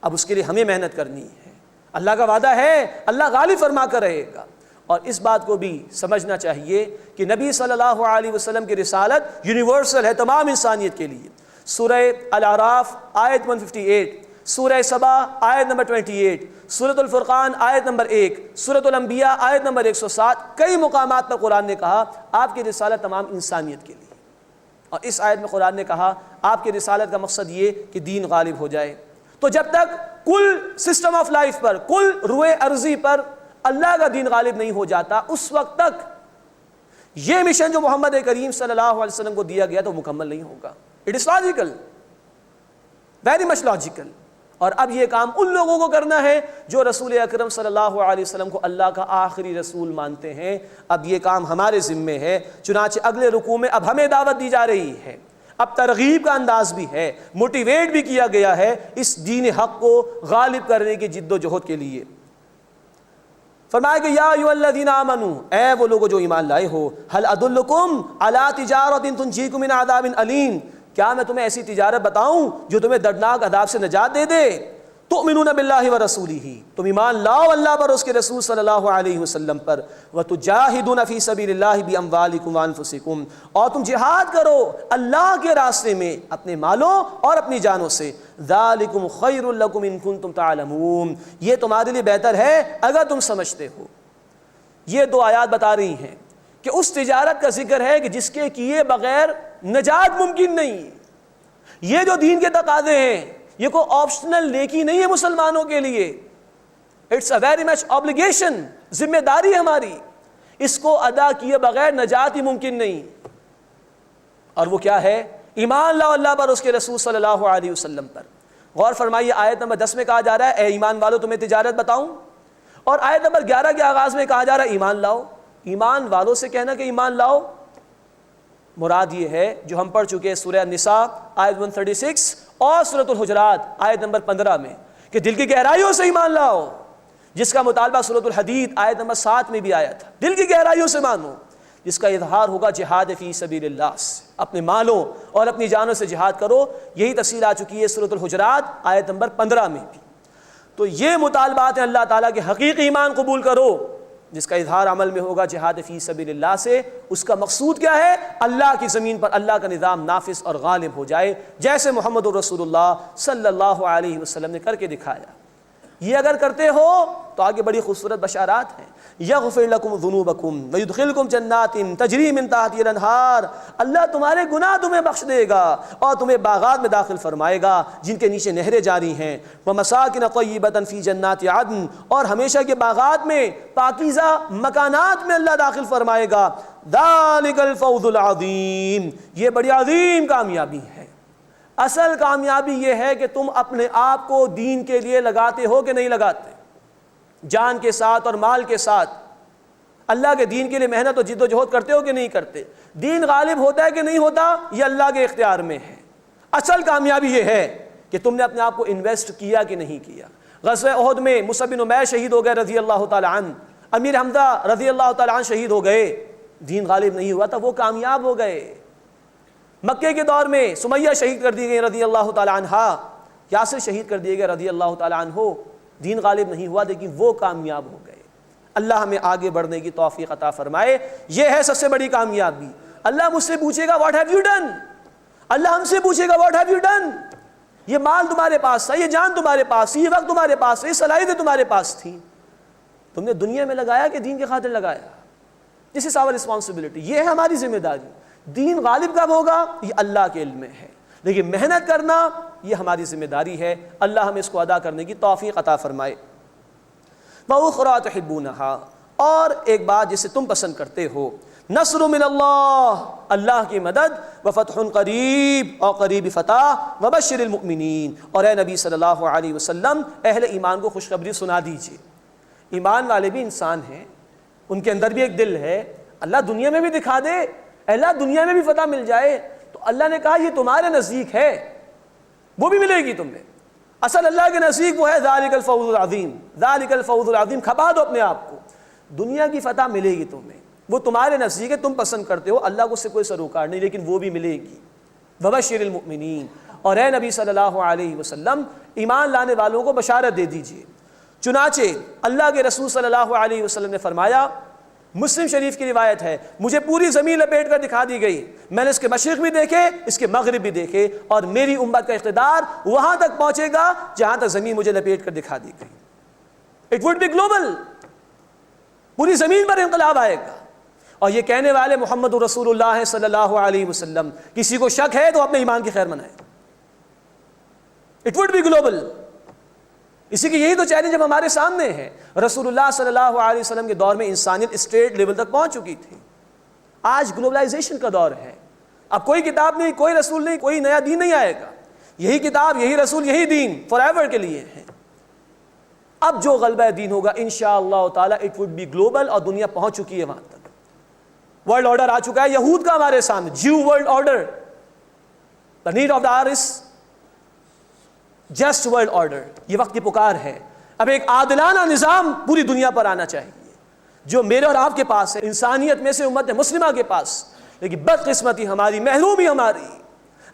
اب اس کے لیے ہمیں محنت کرنی ہے، اللہ کا وعدہ ہے اللہ غالب فرما کر رہے گا، اور اس بات کو بھی سمجھنا چاہیے کہ نبی صلی اللہ علیہ وسلم کی رسالت یونیورسل ہے تمام انسانیت کے لیے۔ سورہ الاعراف آیت 158، سورہ سبا آیت نمبر 28، سورۃ الفرقان آیت نمبر 1، سورۃ الانبیاء آیت نمبر 107، کئی مقامات پر قرآن نے کہا آپ کی رسالت تمام انسانیت کے لیے، اور اس آیت میں قرآن نے کہا آپ کی رسالت کا مقصد یہ کہ دین غالب ہو جائے۔ تو جب تک کل سسٹم آف لائف پر، کل روئے ارضی پر اللہ کا دین غالب نہیں ہو جاتا، اس وقت تک یہ مشن جو محمد کریم صلی اللہ علیہ وسلم کو دیا گیا تو مکمل نہیں ہوگا۔ It is logical, very much logical. اور اب یہ کام ان لوگوں کو کرنا ہے جو رسول اکرم صلی اللہ علیہ وسلم کو اللہ کا آخری رسول مانتے ہیں۔ اب یہ کام ہمارے ذمے ہے، چنانچہ اگلے رکوع میں اب ہمیں دعوت دی جا رہی ہے، اب ترغیب کا انداز بھی ہے، موٹیویٹ بھی کیا گیا ہے اس دین حق کو غالب کرنے کی جد و جہد کے لیے۔ فرمایا کہ یا ایھا الذین آمنوا، اے وہ لوگوں جو ایمان لائے ہو، هل ادلکم علی تجارۃ تنجیکم من عذاب علیم، کیا میں تمہیں ایسی تجارت بتاؤں جو تمہیں دردناک عذاب سے نجات دے دے؟ تؤمنون باللہ ورسولہ، تم ایمان لاؤ اللہ پر، اس کے رسول صلی اللہ علیہ وسلم پر، وتجاہدون فی سبیل اللہ باموالکم وانفسکم، اور تم جہاد کرو اللہ کے راستے میں اپنے مالوں اور اپنی جانوں سے، ذالکم خیر لکم ان کنتم تعلمون، یہ تمہارے لیے بہتر ہے اگر تم سمجھتے ہو۔ یہ 2 آیات بتا رہی ہیں کہ اس تجارت کا ذکر ہے کہ جس کے کیے بغیر نجات ممکن نہیں۔ یہ جو دین کے تقاضے ہیں یہ کوئی آپشنل نیکی نہیں ہے مسلمانوں کے لیے، it's a very much obligation، ذمہ داری ہماری، اس کو ادا کیے بغیر نجات ہی ممکن نہیں۔ اور وہ کیا ہے؟ ایمان لاؤ اللہ پر، اس کے رسول صلی اللہ علیہ وسلم پر۔ غور فرمائیے، آیت نمبر 10 میں کہا جا رہا ہے اے ایمان والو تمہیں تجارت بتاؤں، اور آیت نمبر 11 کے آغاز میں کہا جا رہا ہے ایمان لاؤ۔ ایمان والوں سے کہنا کہ ایمان لاؤ، مراد یہ ہے جو ہم پڑھ چکے ہیں سورہ النساء آیت 136 اور سورۃ الحجرات آیت نمبر 15 میں، کہ دل کی گہرائیوں سے ایمان لاؤ، جس کا مطالبہ سورۃ الحدید آیت نمبر 7 میں بھی آیا تھا۔ دل کی گہرائیوں سے مانو، جس کا اظہار ہوگا جہاد فی سبیل اللہ سے، اپنے مالوں اور اپنی جانوں سے جہاد کرو۔ یہی تفصیل آ چکی ہے سورۃ الحجرات آیت نمبر 15 میں بھی۔ تو یہ مطالبات ہیں اللہ تعالیٰ کے حقیقی ایمان قبول کرو، جس کا اظہار عمل میں ہوگا جہاد فی سبیل اللہ سے۔ اس کا مقصود کیا ہے؟ اللہ کی زمین پر اللہ کا نظام نافذ اور غالب ہو جائے، جیسے محمد رسول اللہ صلی اللہ علیہ وسلم نے کر کے دکھایا۔ یہ اگر کرتے ہو تو آگے بڑی خوبصورت بشارات ہیں۔ یغفر لکم ذنوبکم ویدخلکم جنات تجری من تحتہا الانہار، اللہ تمہارے گناہ تمہیں بخش دے گا اور تمہیں باغات میں داخل فرمائے گا جن کے نیچے نہریں جاری ہیں، ومساکن طیبۃ فی جنات عدن، اور ہمیشہ کے باغات میں پاکیزہ مکانات میں اللہ داخل فرمائے گا۔ ذالک الفوز العظیم، یہ بڑی عظیم کامیابی ہے۔ اصل کامیابی یہ ہے کہ تم اپنے آپ کو دین کے لیے لگاتے ہو کہ نہیں لگاتے، جان کے ساتھ اور مال کے ساتھ اللہ کے دین کے لیے محنت اور جد و جہد کرتے ہو کہ نہیں کرتے، دین غالب ہوتا ہے کہ نہیں ہوتا، یہ اللہ کے اختیار میں ہے۔ اصل کامیابی یہ ہے کہ تم نے اپنے آپ کو انویسٹ کیا کہ نہیں کیا۔ غزوہ احد میں مصعب بن عمیر شہید ہو گئے رضی اللہ تعالی عنہ، امیر حمزہ رضی اللہ تعالی عنہ شہید ہو گئے، دین غالب نہیں ہوا تھا، وہ کامیاب ہو گئے۔ مکے کے دور میں سمیہ شہید کر دی گئی رضی اللہ تعالی عنہا، یاسر شہید کر دیے گئے رضی اللہ تعالی عنہ، دین غالب نہیں ہوا لیکن وہ کامیاب ہو گئے۔ اللہ ہمیں آگے بڑھنے کی توفیق عطا فرمائے۔ یہ ہے سب سے بڑی کامیابی۔ اللہ مجھ سے پوچھے گا واٹ ہیو یو ڈن، اللہ ہم سے پوچھے گا واٹ ہیو یو ڈن۔ یہ مال تمہارے پاس تھا، یہ جان تمہارے پاس تھی، یہ وقت تمہارے پاس تھا، یہ صلاحیتیں تمہارے پاس تھیں، تم نے دنیا میں لگایا کہ دین کے خاطر لگایا؟ دس از آور رسپانسبلٹی، یہ ہے ہماری ذمہ داری۔ دین غالب کب ہوگا یہ اللہ کے علم میں ہے، لیکن محنت کرنا یہ ہماری ذمہ داری ہے۔ اللہ ہمیں اس کو ادا کرنے کی توفیق عطا فرمائے۔ وَأُخْرَىٰ تُحِبُّونَهَا، اور ایک بات جسے تم پسند کرتے ہو، نصر من اللہ، اللہ کی مدد، وفتح قریب، اور قریب فتح، وبشر المؤمنین، اور اے نبی صلی اللہ علیہ وسلم اہل ایمان کو خوشخبری سنا دیجیے۔ ایمان والے بھی انسان ہیں، ان کے اندر بھی ایک دل ہے، اللہ دنیا میں بھی دکھا دے، اللہ دنیا میں بھی فتح مل جائے، تو اللہ نے کہا یہ تمہارے نزدیک ہے، وہ بھی ملے گی تمہیں۔ اصل اللہ کے نزدیک وہ ہے ذالک الفوز العظیم، ذالک الفوز العظیم، کھپا دو اپنے آپ کو، دنیا کی فتح ملے گی تمہیں، وہ تمہارے نزدیک ہے، تم پسند کرتے ہو، اللہ کو اس سے کوئی سروکار نہیں، لیکن وہ بھی ملے گی۔ وبشر المؤمنین، اور اے نبی صلی اللہ علیہ وسلم ایمان لانے والوں کو بشارت دے دیجئے۔ چنانچہ اللہ کے رسول صلی اللہ علیہ وسلم نے فرمایا، مسلم شریف کی روایت ہے، مجھے پوری زمین لپیٹ کر دکھا دی گئی، میں نے اس کے مشرق بھی دیکھے، اس کے مغرب بھی دیکھے، اور میری امت کا اقتدار وہاں تک پہنچے گا جہاں تک زمین مجھے لپیٹ کر دکھا دی گئی۔ اٹ وڈ بی گلوبل، پوری زمین پر انقلاب آئے گا، اور یہ کہنے والے محمد رسول اللہ صلی اللہ علیہ وسلم۔ کسی کو شک ہے تو اپنے ایمان کی خیر منائے، اٹ وڈ بی گلوبل۔ اسی کی یہی تو چیلنج جب ہمارے سامنے ہے۔ رسول اللہ صلی اللہ علیہ وسلم کے دور میں انسانیت اسٹیٹ لیول تک پہنچ چکی تھی، آج گلوبلائزیشن کا دور ہے، اب کوئی کتاب نہیں، کوئی رسول نہیں، کوئی نیا دین نہیں آئے گا، یہی کتاب، یہی رسول، یہی دین فار ایور کے لیے ہے۔ اب جو غلبہ دین ہوگا انشاءاللہ تعالی اٹ وڈ بی گلوبل، اور دنیا پہنچ چکی ہے وہاں تک۔ ورلڈ آرڈر آ چکا ہے یہود کا ہمارے سامنے، Jew world order, the need of the hour is just world order, یہ وقت کی پکار ہے۔ اب ایک عادلانہ نظام پوری دنیا پر آنا چاہیے، جو میرے اور آپ کے پاس ہے، انسانیت میں سے امت مسلمہ کے پاس، لیکن بدقسمتی ہماری، محرومی ہماری،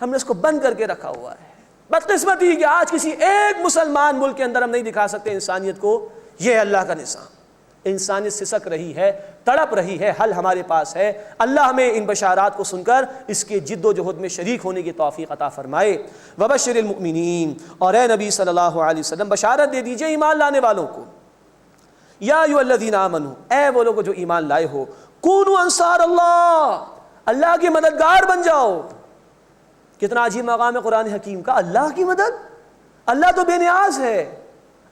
ہم نے اس کو بند کر کے رکھا ہوا ہے۔ بدقسمتی کہ آج کسی ایک مسلمان ملک کے اندر ہم نہیں دکھا سکتے انسانیت کو، یہ ہے اللہ کا نظام۔ انسانیت سسک رہی ہے، تڑپ رہی ہے، حل ہمارے پاس ہے۔ اللہ ہمیں ان بشارات کو سن کر اس کے جد و جہد میں شریک ہونے کی توفیق عطا فرمائے۔ وبشر المؤمنین، اور اے نبی صلی اللہ علیہ وسلم بشارت دے دیجئے ایمان لانے والوں کو۔ یا ایھا الذین آمنوا، اے وہ لوگ جو ایمان لائے ہو، کونوا انصار اللہ، اللہ کے مددگار بن جاؤ۔ کتنا عجیب مقام ہے قرآن حکیم کا، اللہ کی مدد، اللہ تو بے نیاز ہے۔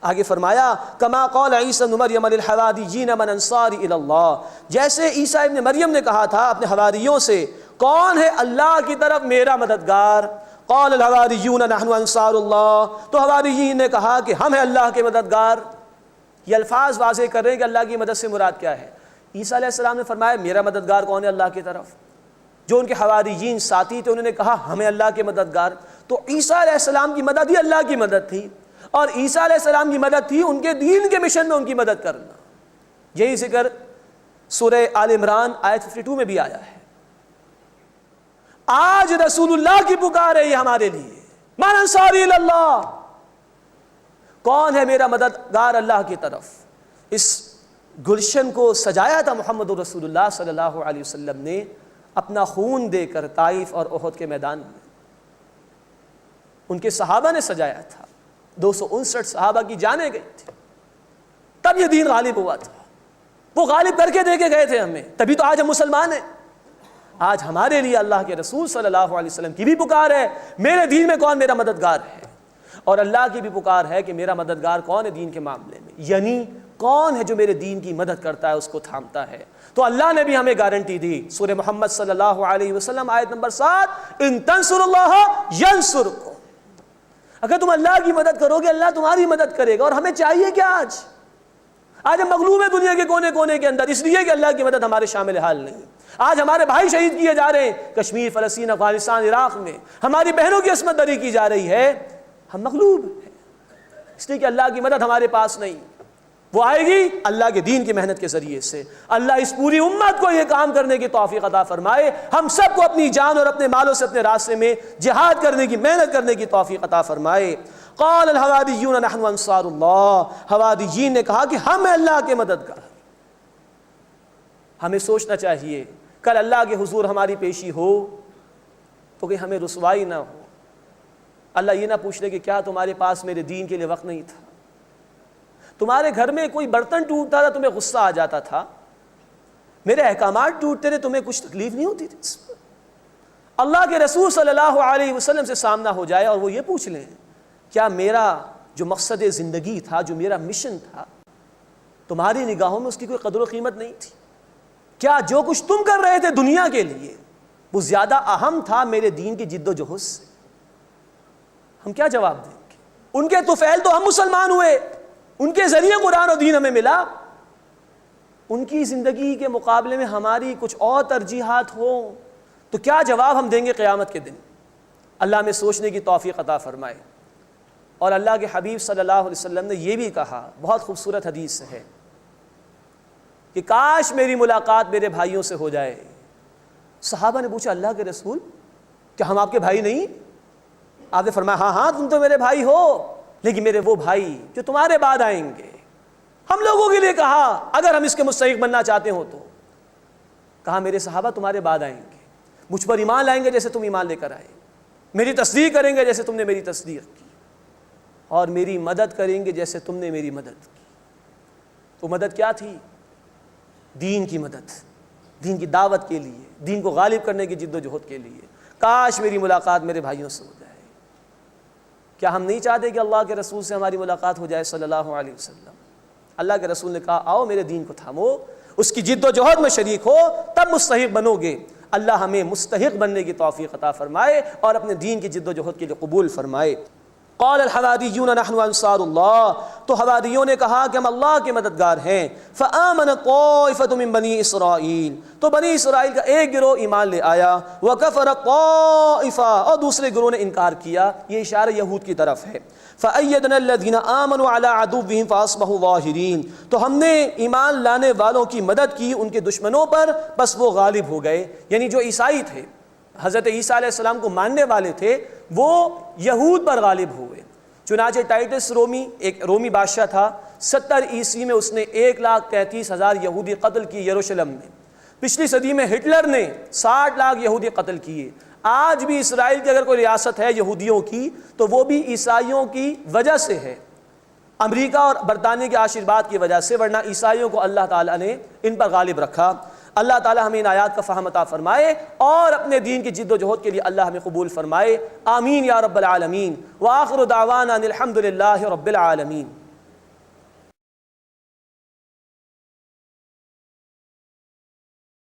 آگے فرمایا کما قال عیسی ابن مریم للحواریین من انصاری الی اللہ، جیسے عیسیٰ ابن مریم نے کہا تھا اپنے حواریوں سے، کون ہے اللہ کی طرف میرا مددگار؟ قال الحواریون نحن انصار اللہ، تو حواریین نے کہا کہ ہم ہیں اللہ کے مددگار۔ یہ الفاظ واضح کر رہے ہیں کہ اللہ کی مدد سے مراد کیا ہے۔ عیسیٰ علیہ السلام نے فرمایا میرا مددگار کون ہے اللہ کی طرف۔ جو ان کے حواریین ساتھی تھے انہوں نے کہا ہمیں اللہ کے مددگار، تو عیسیٰ علیہ السلام کی مدد ہی اللہ کی مدد تھی، اور عیسیٰ علیہ السلام کی مدد تھی ان کے دین کے مشن میں ان کی مدد کرنا۔ یہی ذکر سورہ آل عمران آیت 52 میں بھی آیا ہے۔ آج رسول اللہ کی پکار ہے یہ ہمارے لیے، من انصاری اللہ، کون ہے میرا مددگار اللہ کی طرف۔ اس گلشن کو سجایا تھا محمد رسول اللہ صلی اللہ علیہ وسلم نے اپنا خون دے کر طائف اور احد کے میدان میں، ان کے صحابہ نے سجایا تھا، 259 صحابہ کی جانیں گئی تھی، تب یہ دین غالب ہوا تھا۔ وہ غالب کر کے دے کے گئے تھے ہمیں، تبھی تو آج ہم مسلمان ہیں۔ آج ہمارے لیے اللہ کے رسول صلی اللہ علیہ وسلم کی بھی پکار ہے میرے دین میں کون میرا مددگار ہے، اور اللہ کی بھی پکار ہے کہ میرا مددگار کون ہے دین کے معاملے میں، یعنی کون ہے جو میرے دین کی مدد کرتا ہے اس کو تھامتا ہے۔ تو اللہ نے بھی ہمیں گارنٹی دی، سورہ محمد صلی اللہ علیہ وسلم آیت نمبر 7، ان تنصروا اللہ ینصرکم، اگر تم اللہ کی مدد کرو گے اللہ تمہاری مدد کرے گا۔ اور ہمیں چاہیے کیا آج ہم مغلوب ہیں دنیا کے کونے کونے کے اندر، اس لیے کہ اللہ کی مدد ہمارے شامل حال نہیں۔ آج ہمارے بھائی شہید کیے جا رہے ہیں کشمیر، فلسطین، افغانستان، عراق میں، ہماری بہنوں کی عصمت دری کی جا رہی ہے، ہم مغلوب ہیں اس لیے کہ اللہ کی مدد ہمارے پاس نہیں۔ وہ آئے گی اللہ کے دین کی محنت کے ذریعے سے۔ اللہ اس پوری امت کو یہ کام کرنے کی توفیق عطا فرمائے، ہم سب کو اپنی جان اور اپنے مالوں سے اپنے راستے میں جہاد کرنے کی، محنت کرنے کی توفیق عطا فرمائے۔ قال الحواریون نحن انصار اللہ، حواریین نے کہا کہ ہم ہیں اللہ کے مددگار۔ ہمیں سوچنا چاہیے کل اللہ کے حضور ہماری پیشی ہو تو کہ ہمیں رسوائی نہ ہو، اللہ یہ نہ پوچھ لے کہ کیا تمہارے پاس میرے دین کے لیے وقت نہیں تھا، تمہارے گھر میں کوئی برتن ٹوٹتا تھا تمہیں غصہ آ جاتا تھا، میرے احکامات ٹوٹتے تھے تمہیں کچھ تکلیف نہیں ہوتی تھی۔ اللہ کے رسول صلی اللہ علیہ وسلم سے سامنا ہو جائے اور وہ یہ پوچھ لیں کیا میرا جو مقصد زندگی تھا، جو میرا مشن تھا، تمہاری نگاہوں میں اس کی کوئی قدر و قیمت نہیں تھی؟ کیا جو کچھ تم کر رہے تھے دنیا کے لیے وہ زیادہ اہم تھا میرے دین کی جد و جہد سے؟ ہم کیا جواب دیں گے؟ ان کے طفیل تو ہم مسلمان ہوئے، ان کے ذریعے قرآن و دین ہمیں ملا، ان کی زندگی کے مقابلے میں ہماری کچھ اور ترجیحات ہوں تو کیا جواب ہم دیں گے قیامت کے دن؟ اللہ میں سوچنے کی توفیق عطا فرمائے۔ اور اللہ کے حبیب صلی اللہ علیہ وسلم نے یہ بھی کہا، بہت خوبصورت حدیث ہے، کہ کاش میری ملاقات میرے بھائیوں سے ہو جائے۔ صحابہ نے پوچھا اللہ کے رسول کیا ہم آپ کے بھائی نہیں؟ آپ نے فرمایا ہاں ہاں تم تو میرے بھائی ہو، لیکن میرے وہ بھائی جو تمہارے بعد آئیں گے۔ ہم لوگوں کے لیے کہا اگر ہم اس کے مستحق بننا چاہتے ہو تو، کہا میرے صحابہ تمہارے بعد آئیں گے، مجھ پر ایمان لائیں گے جیسے تم ایمان لے کر آئے، میری تصدیق کریں گے جیسے تم نے میری تصدیق کی، اور میری مدد کریں گے جیسے تم نے میری مدد کی۔ تو مدد کیا تھی؟ دین کی مدد، دین کی دعوت کے لیے، دین کو غالب کرنے کی جد و جہد کے لیے۔ کاش میری ملاقات میرے بھائیوں سے ہو جائے۔ کیا ہم نہیں چاہتے کہ اللہ کے رسول سے ہماری ملاقات ہو جائے صلی اللہ علیہ وسلم؟ اللہ کے رسول نے کہا آؤ میرے دین کو تھامو، اس کی جد و جہد میں شریک ہو، تب مستحق بنو گے۔ اللہ ہمیں مستحق بننے کی توفیق عطا فرمائے اور اپنے دین کی جد و جہد کے لیے قبول فرمائے۔ قال الحواریون نحن انصار اللہ، تو حواریوں نے کہا کہ ہم اللہ کے مددگار ہیں۔ فآمن طائفۃ من بنی اسرائیل، تو بنی اسرائیل کا ایک گروہ ایمان لے آیا، وکفر طائفہ، اور دوسرے گروہ نے انکار کیا۔ یہ اشارہ یہود کی طرف ہے۔ فأیدنا الذین آمنوا علی عدوہم فاصبحوا ظاہرین، تو ہم نے ایمان لانے والوں کی مدد کی ان کے دشمنوں پر، بس وہ غالب ہو گئے۔ یعنی جو عیسائی تھے، حضرت عیسیٰ علیہ السلام کو ماننے والے تھے، وہ یہود پر غالب ہوئے۔ چنانچہ ٹائٹس رومی، ایک رومی بادشاہ تھا، 70 عیسوی میں اس نے 1,33,000 یہودی قتل کی یروشلم میں۔ پچھلی صدی میں ہٹلر نے 60 لاکھ یہودی قتل کیے۔ آج بھی اسرائیل کی اگر کوئی ریاست ہے یہودیوں کی تو وہ بھی عیسائیوں کی وجہ سے ہے، امریکہ اور برطانیہ کے آشیرواد کی وجہ سے، ورنہ عیسائیوں کو اللہ تعالیٰ نے ان پر غالب رکھا۔ اللہ تعالیٰ ہمیں ان آیات کا فہم عطا فرمائے اور اپنے دین کی جد و جہد کے لیے اللہ ہمیں قبول فرمائے۔ آمین یا رب العالمین۔ وآخر دعوانا ان الحمد للہ رب العالمین۔